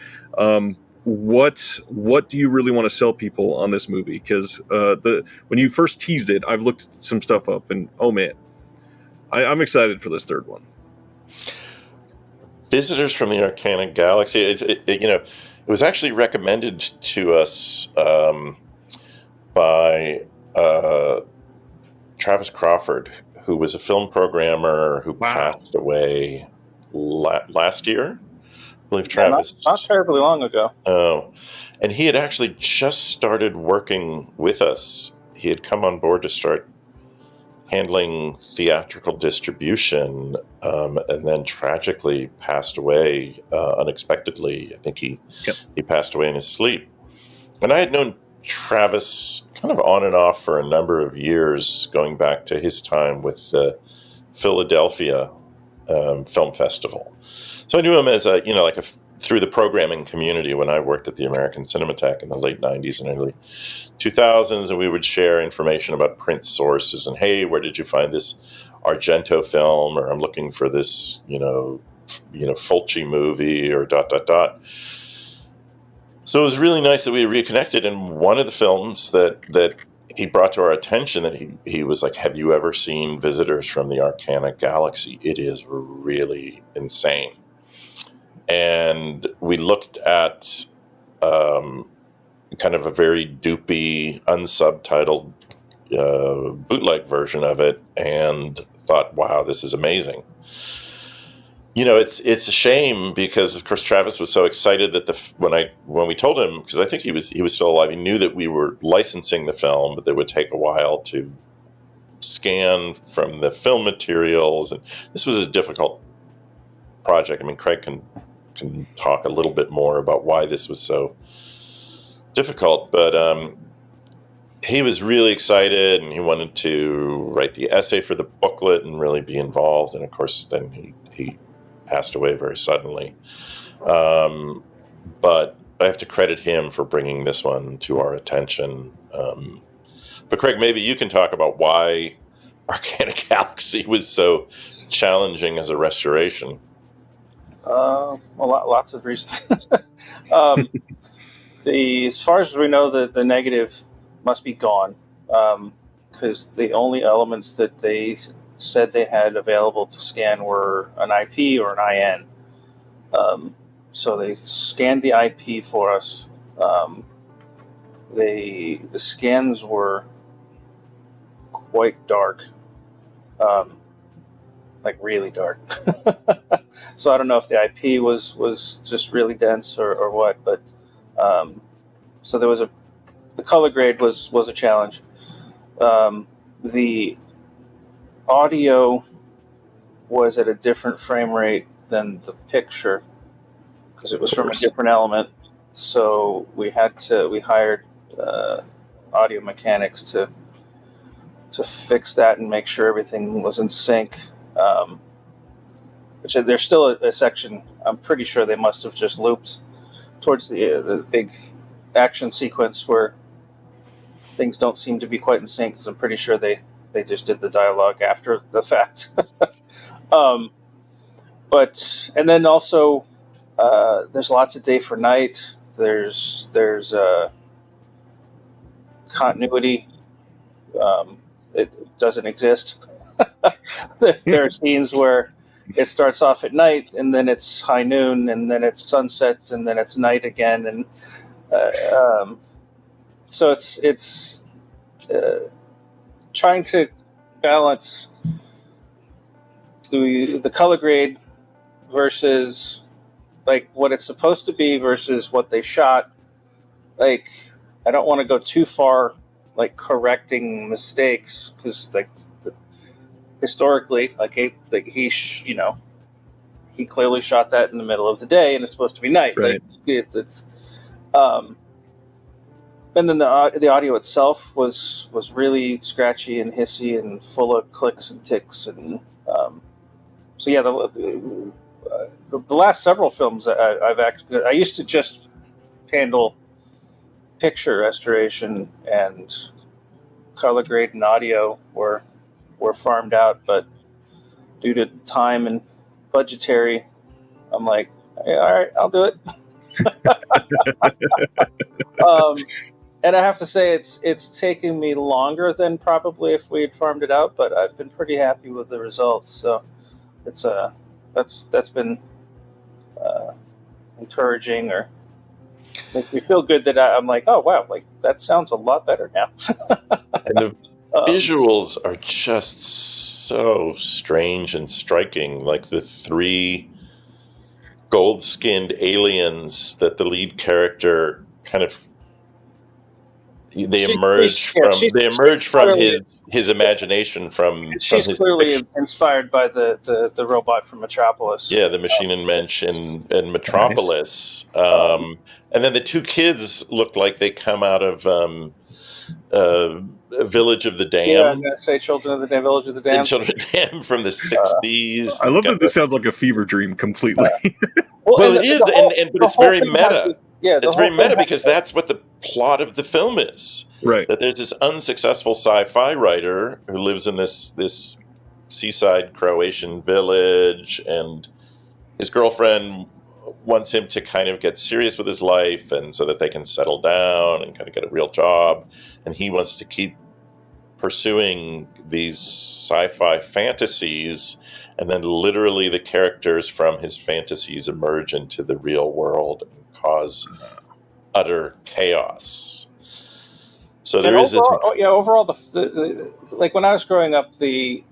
What do you really want to sell people on this movie? Because when you first teased it, I've looked some stuff up, and oh man, I'm excited for this third one. Visitors from the Arcana Galaxy. It was actually recommended to us by Travis Crawford, who was a film programmer who passed away last year. I believe Travis. Not terribly long ago. Oh, and he had actually just started working with us. He had come on board to start handling theatrical distribution, and then tragically passed away unexpectedly. I think he passed away in his sleep. And I had known Travis kind of on and off for a number of years, going back to his time with the Philadelphia Film Festival. So I knew him as through the programming community when I worked at the American Cinematheque in the late 90s and early 2000s, and we would share information about print sources and, hey, where did you find this Argento film, or I'm looking for this, Fulci movie, or ... So it was really nice that we reconnected, and one of the films that he brought to our attention, that he was like, have you ever seen Visitors from the Arcana Galaxy? It is really insane. And we looked at kind of a very doopy, unsubtitled bootleg version of it, and thought, wow, this is amazing. It's a shame, because of course Travis was so excited that when we told him, because I think he was still alive, he knew that we were licensing the film, but it would take a while to scan from the film materials, and this was a difficult project. I mean, Craig can talk a little bit more about why this was so difficult, but he was really excited, and he wanted to write the essay for the booklet and really be involved. And of course, then he passed away very suddenly. But I have to credit him for bringing this one to our attention. But Craig, maybe you can talk about why Arcana Galaxy was so challenging as a restoration. Lots of reasons. As far as we know, the negative must be gone, because the only elements that they said they had available to scan were an IP or an IN. So they scanned the IP for us, the scans were quite dark, like really dark. So I don't know if the IP was just really dense or what, but so there was the color grade was a challenge. The audio was at a different frame rate than the picture because it was from a different element. So we hired audio mechanics to fix that and make sure everything was in sync. Which there's still a section. I'm pretty sure they must have just looped towards the big action sequence where things don't seem to be quite in sync, because I'm pretty sure they just did the dialogue after the fact. But and then also there's lots of day for night. There's continuity. It doesn't exist. There are scenes where it starts off at night, and then it's high noon, and then it's sunset, and then it's night again, and so it's trying to balance the color grade versus like what it's supposed to be versus what they shot. Like, I don't want to go too far, like correcting mistakes, because like historically, like he clearly shot that in the middle of the day, and it's supposed to be night. Right. Like it's and then the audio itself was really scratchy and hissy and full of clicks and ticks, and so yeah, the last several films I used to just handle picture restoration, and color grade and audio were farmed out, but due to time and budgetary, I'm like, yeah, all right, I'll do it. And I have to say, it's taking me longer than probably if we had farmed it out, but I've been pretty happy with the results. So it's that's been encouraging, or makes me feel good that I'm like, oh wow, like that sounds a lot better now. And the visuals are just so strange and striking, like the 3 gold-skinned aliens that the lead character kind of emerge from his imagination She's his clearly fiction. inspired by the robot from Metropolis. Yeah, the machine and mensch in Metropolis. Nice. And then the 2 kids look like they come out of Village of the Damned. Yeah, I'm going to say Children of the Damned, Village of the Damned. Children of the Damned from the 60s. I love that this sounds like a fever dream completely. Well, it is, but it's very meta. It's very meta because that's what the plot of the film is. Right. That there's this unsuccessful sci-fi writer who lives in this seaside Croatian village, and his girlfriend wants him to kind of get serious with his life, and so that they can settle down and kind of get a real job. And he wants to keep pursuing these sci-fi fantasies, and then literally the characters from his fantasies emerge into the real world and cause utter chaos. So there is overall the like when I was growing up, there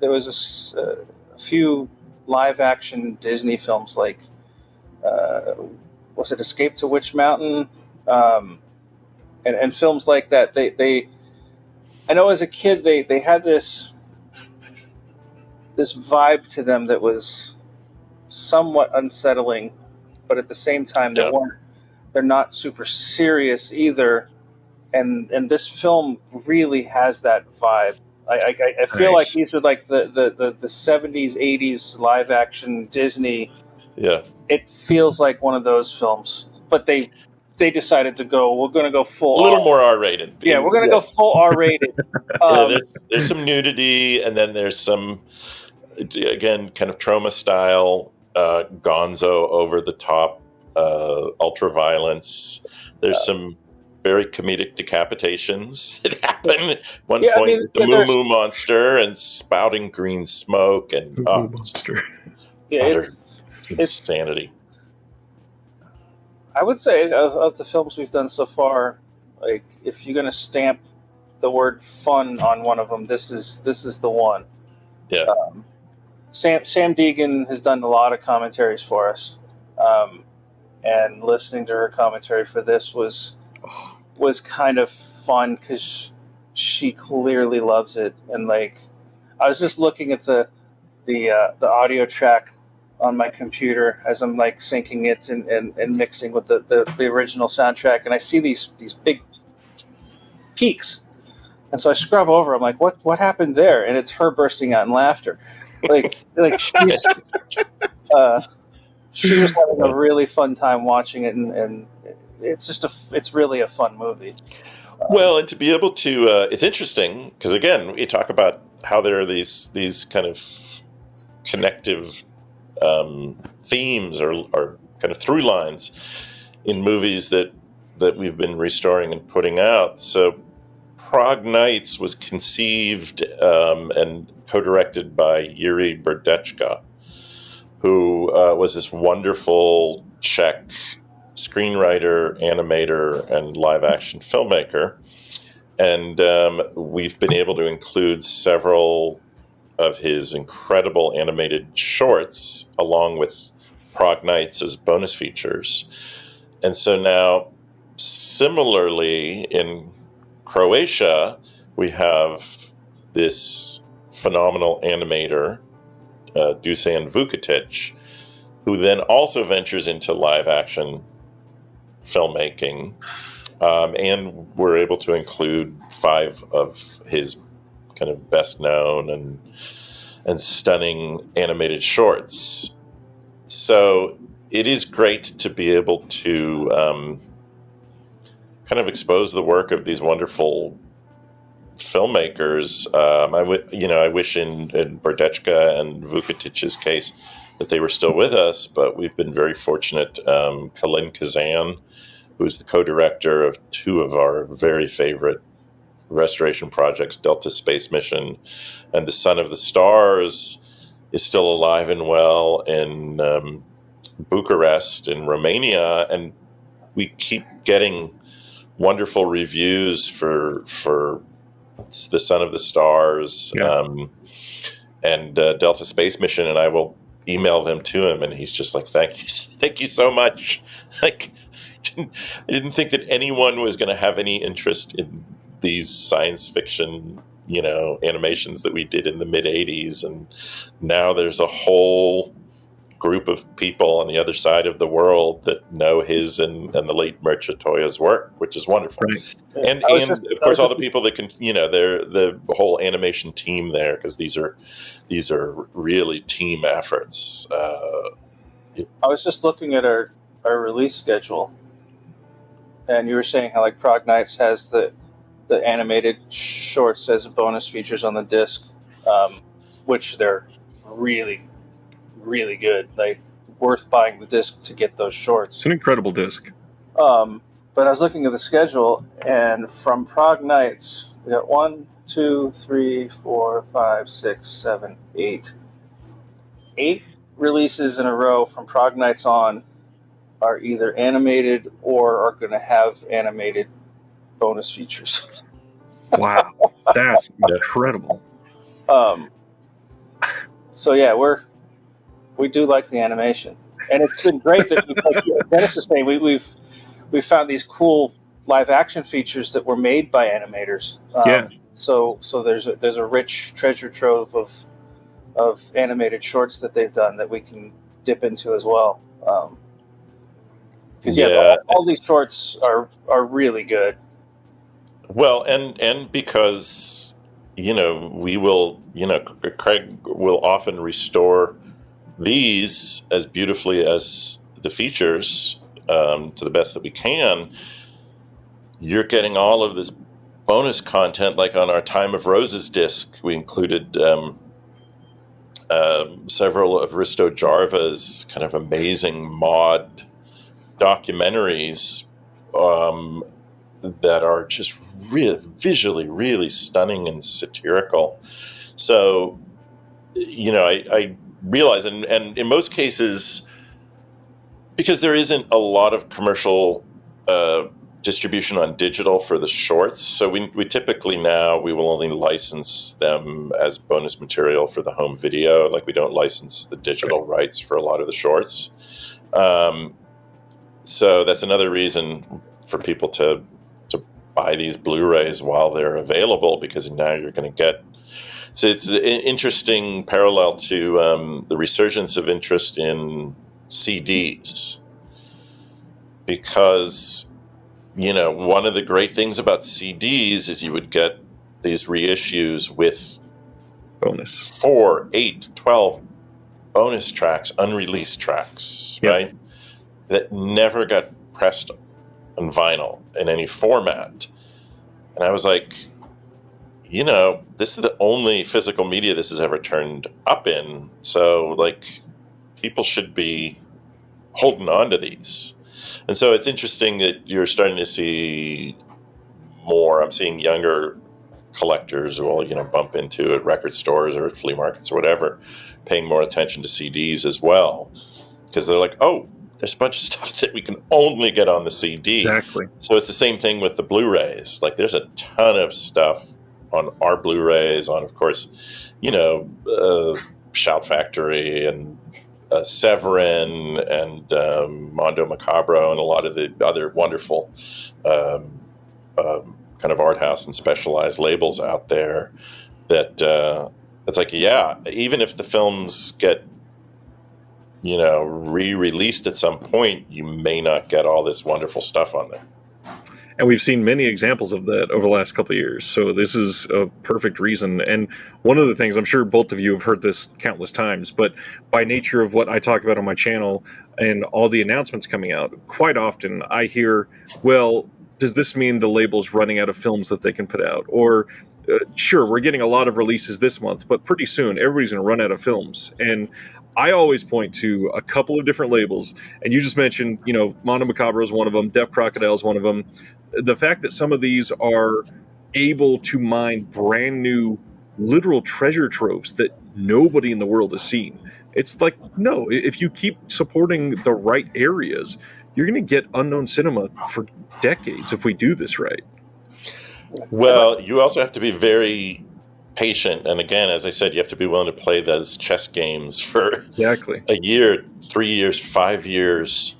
was a few live action Disney films, like was it Escape to Witch Mountain, and films like that. They I know as a kid they had this vibe to them that was somewhat unsettling, but at the same time they're not super serious either, and this film really has that vibe. I feel like these are like the 70s 80s live action Disney. Yeah, it feels like one of those films, but they decided to go, we're going to go full a little more R-rated. Yeah, we're going to go full R-rated. There's some nudity, and then there's some, again, kind of trauma style, gonzo, over the top, ultra violence. There's some very comedic decapitations that happen at one point with the Moo Moo monster and spouting green smoke and monster. It's insanity. I would say of the films we've done so far, Like, if you're gonna stamp the word fun on one of them, this is the one. Yeah. Sam Deegan has done a lot of commentaries for us, and listening to her commentary for this was kind of fun because she clearly loves it. And like, I was just looking at the audio track on my computer as I'm like syncing it and mixing with the original soundtrack, and I see these big peaks. And so I scrub over. I'm like, what happened there? And it's her bursting out in laughter. Like she's she was having a really fun time watching it, and it's just it's really a fun movie. Well, and to be able to, it's interesting because again, we talk about how there are these kind of connective themes or kind of through lines in movies that we've been restoring and putting out. So Prague Nights was conceived and co-directed by Yuri Berdechka, who was this wonderful Czech screenwriter, animator, and live-action filmmaker. And we've been able to include several of his incredible animated shorts along with Prague Nights as bonus features. And so now, similarly, in Croatia, we have this phenomenal animator, Dusan Vukotic, who then also ventures into live-action filmmaking. And we're able to include 5 of his kind of best known and stunning animated shorts. So it is great to be able to kind of expose the work of these wonderful filmmakers. I wish in Berdechka and Vukotic's case that they were still with us, but we've been very fortunate. Kalin Kazan, who's the co-director of 2 of our very favorite restoration projects, Delta Space Mission and The Son of the Stars, is still alive and well in Bucharest in Romania, and we keep getting wonderful reviews for The Son of the Stars, and Delta Space Mission, and I will email them to him, and he's just like, thank you so much. Like, I didn't think that anyone was going to have any interest in these science fiction, animations that we did in the mid 80s. And now there's a whole group of people on the other side of the world that know his and the late Merchatoya's work, which is wonderful. Right. And of course, all the people that can, they're the whole animation team there, because these are really team efforts. I was just looking at our release schedule, and you were saying how like Prague Nights has the animated shorts as bonus features on the disc, which they're really, really good. Like, worth buying the disc to get those shorts. It's an incredible disc. But I was looking at the schedule, and from Prague Nights, we got 1, 2, 3, 4, 5, 6, 7, 8. 8 releases in a row from Prague Nights on are either animated or are going to have animated bonus features. Wow, that's incredible. So yeah, we do like the animation, and it's been great that like Dennis is saying we've found these cool live action features that were made by animators. So there's a rich treasure trove of animated shorts that they've done that we can dip into as well. Because all these shorts are really good. Well, and because we will, Craig will often restore these as beautifully as the features to the best that we can. You're getting all of this bonus content, like on our Time of Roses disc, we included several of Risto Jarva's kind of amazing mod documentaries that are just visually really stunning and satirical. So, I realize, and in most cases, because there isn't a lot of commercial distribution on digital for the shorts. So we typically now we will only license them as bonus material for the home video. Like, we don't license the digital rights for a lot of the shorts. So that's another reason for people to buy these Blu-rays while they're available, because now you're going to get. So it's an interesting parallel to the resurgence of interest in CDs, because, you know, one of the great things about CDs is you would get these reissues with bonus 4, 8, 12 bonus tracks, unreleased tracks, Yep. right? That never got pressed on vinyl in any format. And I was like, you know, this is the only physical media this has ever turned up in. So, like, people should be holding on to these. And so it's interesting that you're starting to see more. I'm seeing younger collectors who will, you know, bump into at record stores or at flea markets or whatever, paying more attention to CDs as well. Because they're like, oh, there's a bunch of stuff that we can only get on the CD. Exactly. So it's the same thing with the Blu-rays. Like, there's a ton of stuff on our Blu-rays, on, of course, you know, Shout Factory and Severin and Mondo Macabro and a lot of the other wonderful kind of art house and specialized labels out there that it's like, yeah, even if the films get, you know, re-released at some point, you may not get all this wonderful stuff on there. And we've seen many examples of that over the last couple of years. So this is a perfect reason. And one of the things, I'm sure both of you have heard this countless times, but by nature of what I talk about on my channel and all the announcements coming out, quite often I hear, well, does this mean the label's running out of films that they can put out? Or, sure, we're getting a lot of releases this month, but pretty soon everybody's going to run out of films. And I always point to a couple of different labels. And you just mentioned, you know, Mondo Macabro is one of them, Deaf Crocodile is one of them. The fact that some of these are able to mine brand new literal treasure troves that nobody in the world has seen. It's like, no, if you keep supporting the right areas, you're going to get unknown cinema for decades if we do this right. Well, you also have to be very patient. And again, as I said, you have to be willing to play those chess games for Exactly. a year, 3 years, 5 years.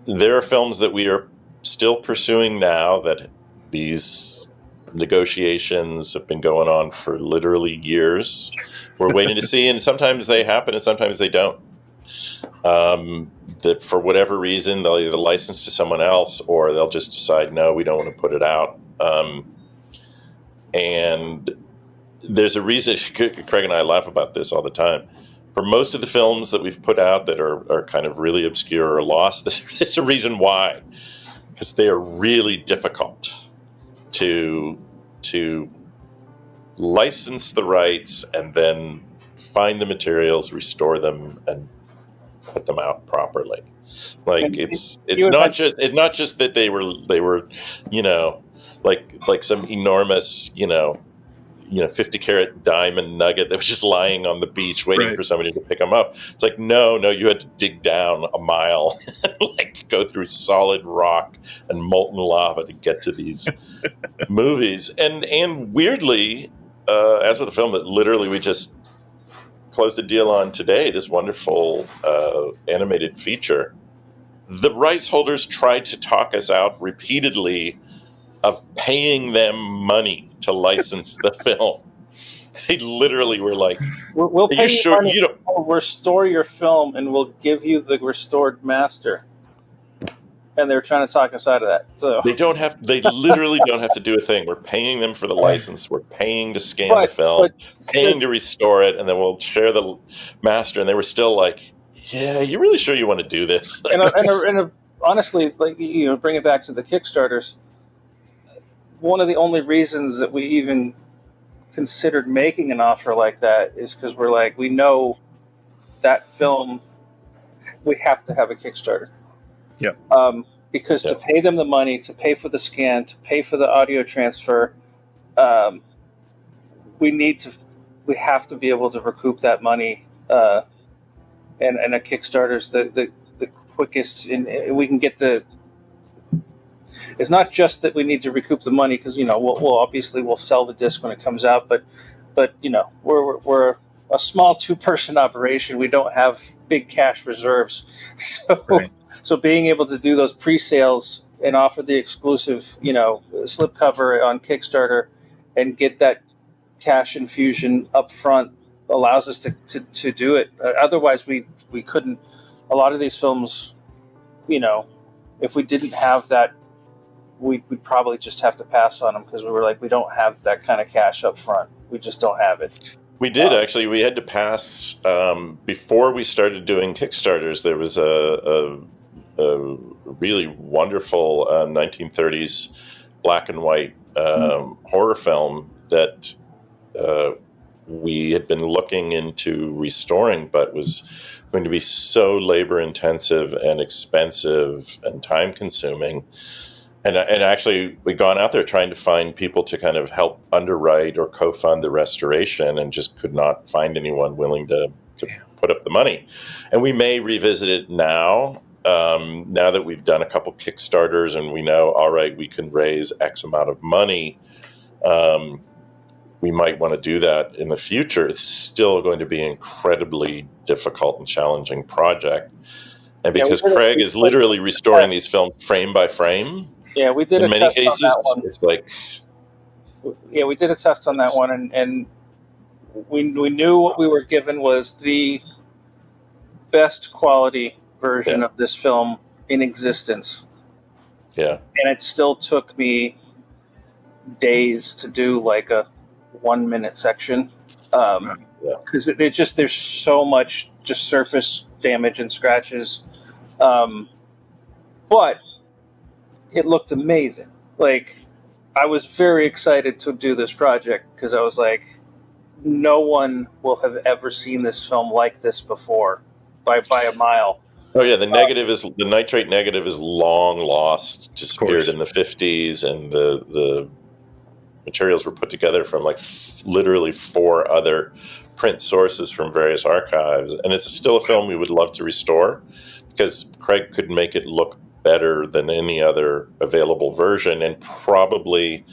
There are films that we are still pursuing now that these negotiations have been going on for literally years. We're waiting to see, and sometimes they happen and sometimes they don't. That for whatever reason, they'll either license to someone else or they'll just decide, no, we don't want to put it out. And there's a reason. Craig and I laugh about this all the time. For most of the films that we've put out that are kind of really obscure or lost, there's a reason why. Because they are really difficult to license the rights and then find the materials, restore them, and put them out properly. Like, it's not just that they were you know, like some enormous, you know 50 carat diamond nugget that was just lying on the beach waiting Right. for somebody to pick them up. It's like, no, you had to dig down a mile and like go through solid rock and molten lava to get to these movies. And weirdly, as with the film that literally we just closed a deal on today, this wonderful animated feature, the rights holders tried to talk us out repeatedly of paying them money to license the film. They literally were like, We'll pay you sure money, you don't? we'll restore your film, and we'll give you the restored master. And they were trying to talk us out of that. So They literally don't have to do a thing. We're paying them for the license. We're paying to scan the film, paying to restore it, and then we'll share the master. And they were still like, yeah, you really sure you want to do this? and honestly, like, bring it back to the Kickstarters. One of the only reasons that we even considered making an offer like that is because we're like, we know that film, we have to have a Kickstarter. Yep. Because to pay them the money, to pay for the scan, to pay for the audio transfer, we have to be able to recoup that money. And a Kickstarter's the quickest, and we can get the it's not just that we need to recoup the money because we'll obviously we'll sell the disc when it comes out, but we're a small 2-person operation. We don't have big cash reserves, so Right. so being able to do those pre-sales and offer the exclusive slipcover on Kickstarter and get that cash infusion up front allows us to do it. Otherwise, we couldn't. A lot of these films, if we didn't have that, we'd probably just have to pass on them because we were like, we don't have that kind of cash up front. We just don't have it. We did actually. We had to pass before we started doing Kickstarters. There was a really wonderful 1930s black and white horror film that we had been looking into restoring, but was going to be so labor intensive and expensive and time consuming. And actually, we'd gone out there trying to find people to kind of help underwrite or co-fund the restoration, and just could not find anyone willing to put up the money. And we may revisit it now that we've done a couple Kickstarters and we know, all right, we can raise X amount of money. We might want to do that in the future. It's still going to be an incredibly difficult and challenging project. And because Craig is literally restoring these films frame by frame, yeah, we did in a many test cases, on that one. it's like, yeah, we did a test on that one, and we knew what we were given was the best quality version of this film in existence. Yeah. And it still took me days to do like a 1-minute section. Because there's so much just surface damage and scratches. But it looked amazing. Like, I was very excited to do this project because I was like, no one will have ever seen this film like this before by a mile. Oh yeah, the nitrate negative is long lost, disappeared in the 50s, and the materials were put together from like literally 4 other print sources from various archives, and it's still a film we would love to restore because Craig could make it look better than any other available version, and probably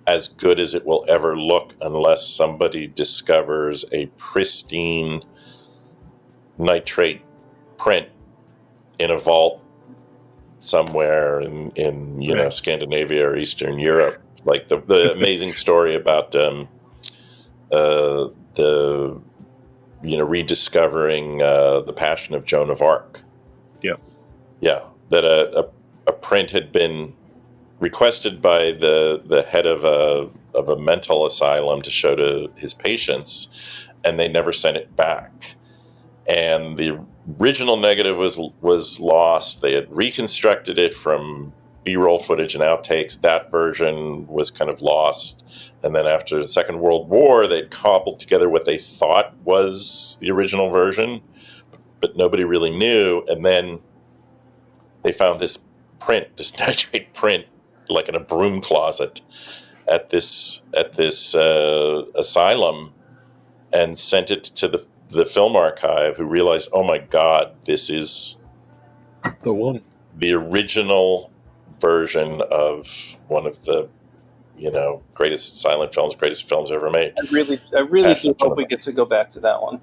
as good as it will ever look unless somebody discovers a pristine nitrate print in a vault somewhere in Scandinavia or Eastern Europe. Like the amazing story about rediscovering the Passion of Joan of Arc. Yeah, that a print had been requested by the head of a mental asylum to show to his patients, and they never sent it back. And the original negative was lost. They had reconstructed it from B-roll footage and outtakes. That version was kind of lost. And then after the Second World War, they'd cobbled together what they thought was the original version, but nobody really knew. And then they found this nitrate print, like in a broom closet at this asylum, and sent it to the film archive, who realized, oh my God, this is the one, the original version of one of the greatest silent films, greatest films ever made. I really do hope we get to go back to that one.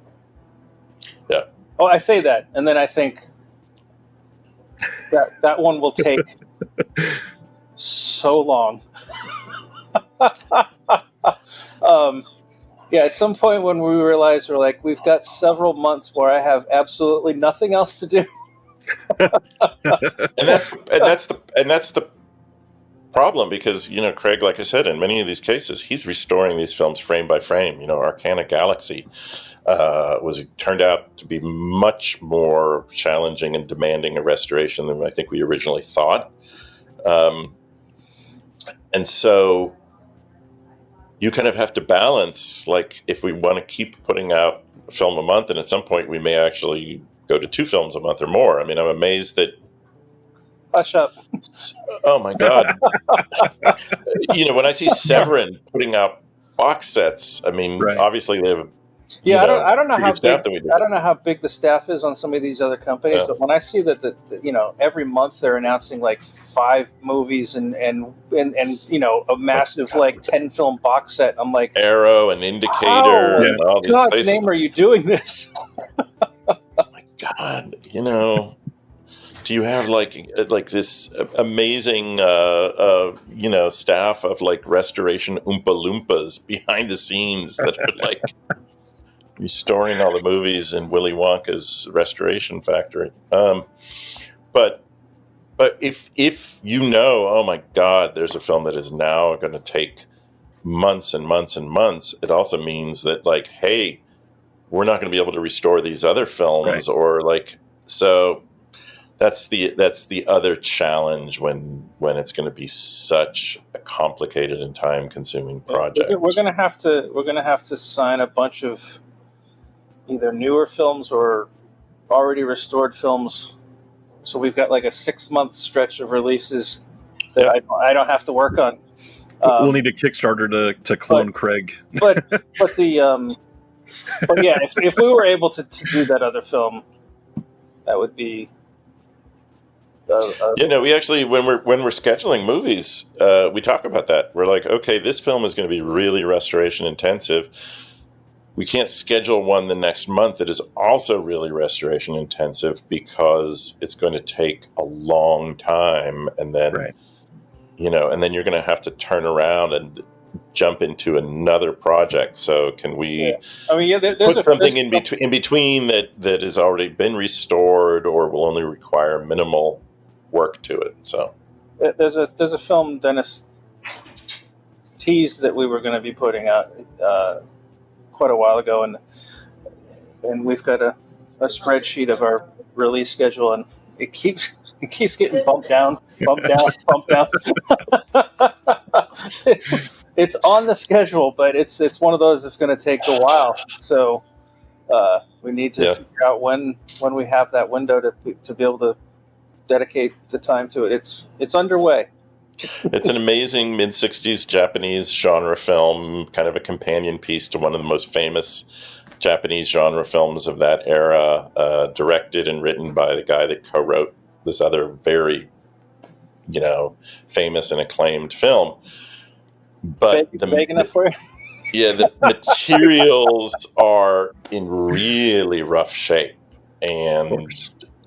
Yeah. Oh, I say that, and then I think that one will take so long. Yeah, at some point when we realized we've got several months where I have absolutely nothing else to do. and that's the problem, because Craig, like I said, in many of these cases, he's restoring these films frame by frame. Arcana Galaxy turned out to be much more challenging and demanding a restoration than I think we originally thought, and so you kind of have to balance, like, if we want to keep putting out a film a month, and at some point we may actually go to 2 films a month or more. I mean, I'm amazed that. Hush up. Oh my God. When I see Severin putting out box sets, I mean, obviously they have Yeah, I don't know how bigger staff big than we do. I don't know how big the staff is on some of these other companies, Yeah. but when I see that every month they're announcing like 5 movies and a massive like 10 film box set, I'm like, Arrow and Indicator how and all in these God's places. name are you doing this? My God, do you have like this amazing staff of like restoration Oompa Loompas behind the scenes that are like restoring all the movies in Willy Wonka's restoration factory? But if oh my God, there's a film that is now going to take months and months and months, it also means that like, hey, we're not going to be able to restore these other films, Right. or like, so that's the other challenge when it's going to be such a complicated and time consuming project. We're gonna have to sign a bunch of either newer films or already restored films. So we've got like a 6-month stretch of releases that I don't have to work on. We'll need a Kickstarter to clone Craig. But yeah, if we were able to do that other film, that would be. We actually, when we're scheduling movies, we talk about that. We're like, okay, this film is going to be really restoration intensive. We can't schedule one the next month that is also really restoration intensive because it's going to take a long time, and then Right. and then you're going to have to turn around and jump into another project. So can we there's something in between that has already been restored or will only require minimal work to it? So there's a film Dennis teased that we were going to be putting out quite a while ago, and we've got a spreadsheet of our release schedule, and it keeps getting bumped down. It's on the schedule, but it's one of those that's going to take a while. So we need to figure out when we have that window to be able to dedicate the time to it. It's underway. It's an amazing mid-60s Japanese genre film, kind of a companion piece to one of the most famous Japanese genre films of that era, directed and written by the guy that co-wrote this other very, famous and acclaimed film. But big enough for you? Yeah, the materials are in really rough shape and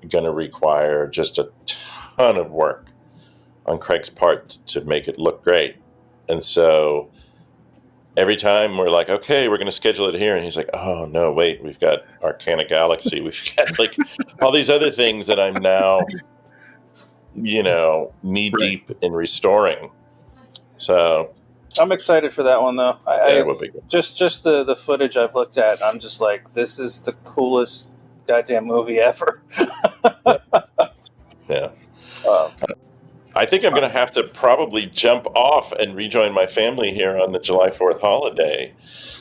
going to require just a ton of work on Craig's part to make it look great. And so every time we're like, okay, we're going to schedule it here. And he's like, oh, no, wait, we've got Arcana Galaxy. We've got like all these other things that I'm now, knee deep in restoring. So I'm excited for that one, though. it will be good. Just the footage I've looked at, I'm just like, this is the coolest goddamn movie ever. Yeah. I think I'm going to have to probably jump off and rejoin my family here on the July 4th holiday.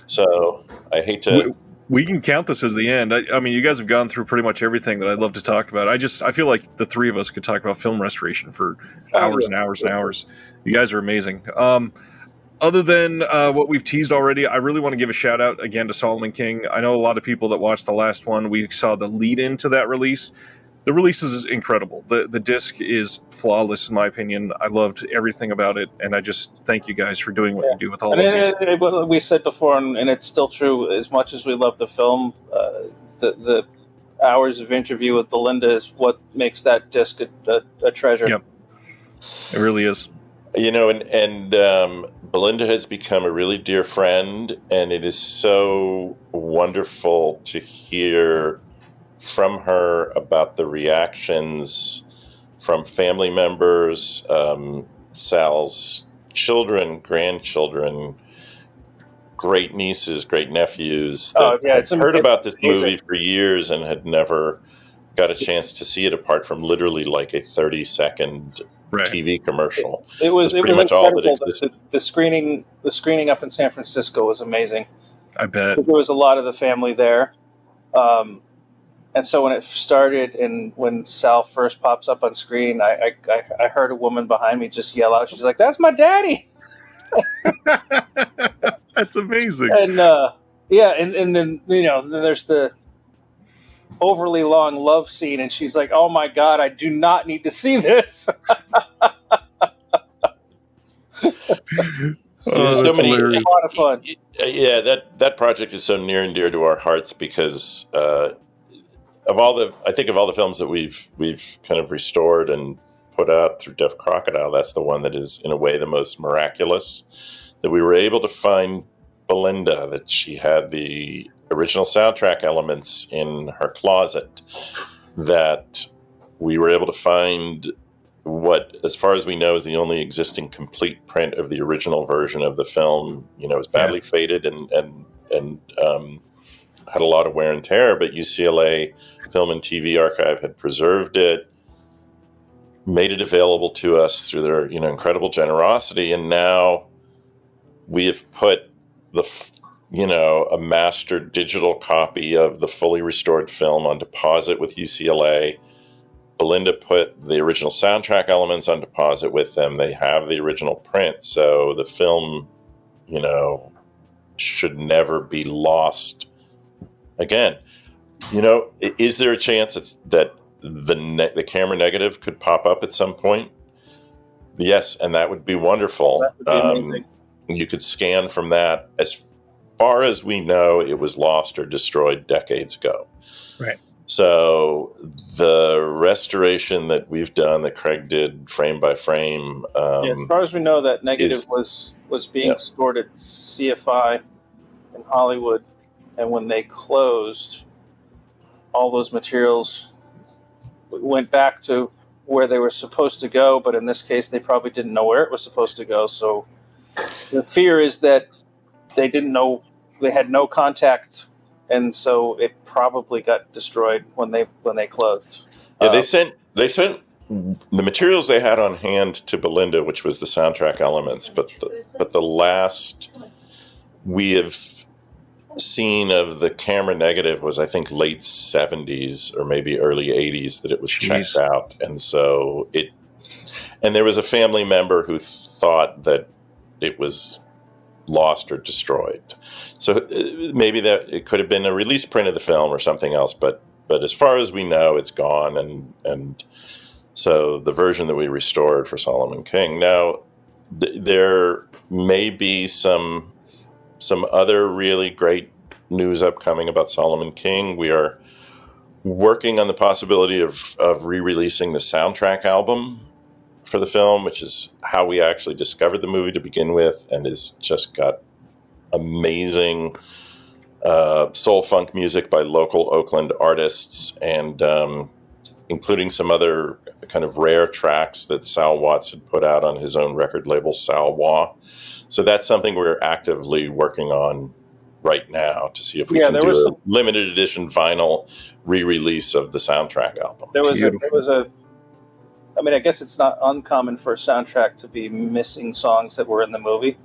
So I hate to... We can count this as the end. I mean, you guys have gone through pretty much everything that I'd love to talk about. I feel like the three of us could talk about film restoration for hours and hours and hours. You guys are amazing. Other than what we've teased already, I really want to give a shout out again to Solomon King. I know a lot of people that watched the last one. We saw the lead into that release. The release is incredible. The disc is flawless, in my opinion. I loved everything about it, and I just thank you guys for doing what you do with all of these. We said before, and it's still true, as much as we love the film, the hours of interview with Belinda is what makes that disc a treasure. Yep. It really is. And Belinda has become a really dear friend, and it is so wonderful to hear from her about the reactions from family members, Sal's children, grandchildren, great nieces, great nephews that had heard about this movie for years and had never got a chance to see it apart from literally like a 30-second TV commercial. It was pretty much all that existed. The screening up in San Francisco was amazing. I bet. There was a lot of the family there. And so when it started and when Sal first pops up on screen, I heard a woman behind me just yell out. She's like, "That's my daddy!" That's amazing. And Yeah, and then then there's the overly long love scene, and she's like, "Oh my god, I do not need to see this." There's so That's many. A hilarious. lot of fun. Yeah, that project is so near and dear to our hearts because of all the films that we've kind of restored and put out through Deaf Crocodile, that's the one that is in a way the most miraculous. That we were able to find Belinda, that she had the original soundtrack elements in her closet, that we were able to find what, as far as we know, is the only existing complete print of the original version of the film. It was badly faded and had a lot of wear and tear, but UCLA Film and TV Archive had preserved it, made it available to us through their incredible generosity, and now we have put a master digital copy of the fully restored film on deposit with UCLA. Belinda put the original soundtrack elements on deposit with them. They have the original print, so the film, should never be lost. Again, is there a chance that the camera negative could pop up at some point? Yes, and that would be wonderful. That would be amazing. You could scan from that. As far as we know, it was lost or destroyed decades ago. Right. So the restoration that we've done, that Craig did frame by frame, as far as we know, that negative was being stored at CFI in Hollywood, and when they closed, all those materials went back to where they were supposed to go, but in this case, they probably didn't know where it was supposed to go. So the fear is that they didn't know, they had no contact, and so it probably got destroyed when they closed. Yeah, they sent the materials they had on hand to Belinda, which was the soundtrack elements, but the last we have seen of the camera negative was, I think, late 70s or maybe early 80s that it was checked out. And so and there was a family member who thought that it was lost or destroyed. So maybe that it could have been a release print of the film or something else, but as far as we know, it's gone. And so the version that we restored for Solomon King. Now, there may be some other really great news upcoming about Solomon King. We are working on the possibility of re-releasing the soundtrack album for the film, which is how we actually discovered the movie to begin with, and has just got amazing soul funk music by local Oakland artists, and including some other kind of rare tracks that Sal Watts had put out on his own record label, Sal Wah. So that's something we're actively working on right now to see if we can do a limited edition vinyl re-release of the soundtrack album. There was a I mean, I guess it's not uncommon for a soundtrack to be missing songs that were in the movie.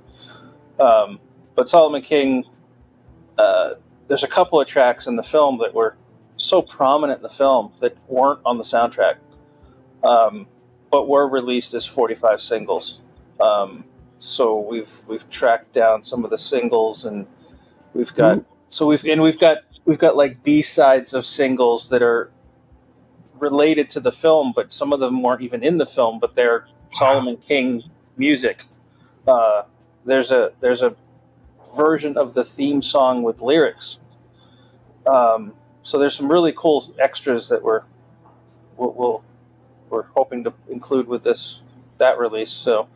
But Solomon King, there's a couple of tracks in the film that were so prominent in the film that weren't on the soundtrack, but were released as 45 singles. So we've tracked down some of the singles, and we've got like B-sides of singles that are related to the film, but some of them weren't even in the film, but they're Solomon King music. There's a version of the theme song with lyrics. So there's some really cool extras that we're hoping to include with that release. So,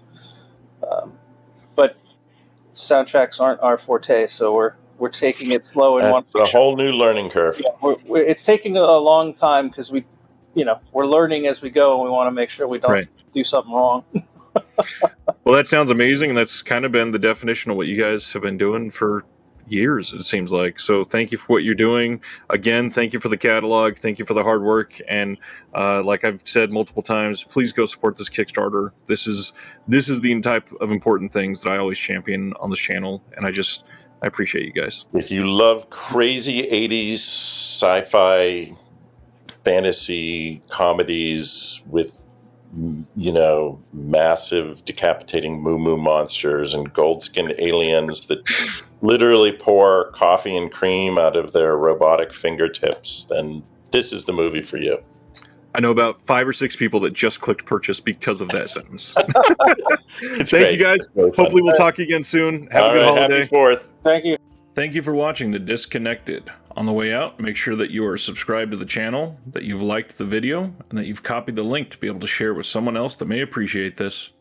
but soundtracks aren't our forte, so we're taking it slow and that's a whole new learning curve. Yeah, it's taking a long time because we're learning as we go, and we want to make sure we don't do something wrong. Well, that sounds amazing, and that's kind of been the definition of what you guys have been doing for years, it seems like. So thank you for what you're doing. Again, thank you for the catalog. Thank you for the hard work. And like I've said multiple times, please go support this Kickstarter. This is the type of important things that I always champion on this channel, and I appreciate you guys. If you love crazy 80s sci-fi fantasy comedies with massive decapitating moo monsters and gold-skinned aliens that literally pour coffee and cream out of their robotic fingertips, then this is the movie for you. I know about 5 or 6 people that just clicked purchase because of that sentence. It's Thank great. you, guys. It's really fun. Hopefully we'll talk again soon. Have All a good right, holiday. Happy 4th. Thank you. Thank you for watching The Disconnected. On the way out, make sure that you are subscribed to the channel, that you've liked the video, and that you've copied the link to be able to share with someone else that may appreciate this.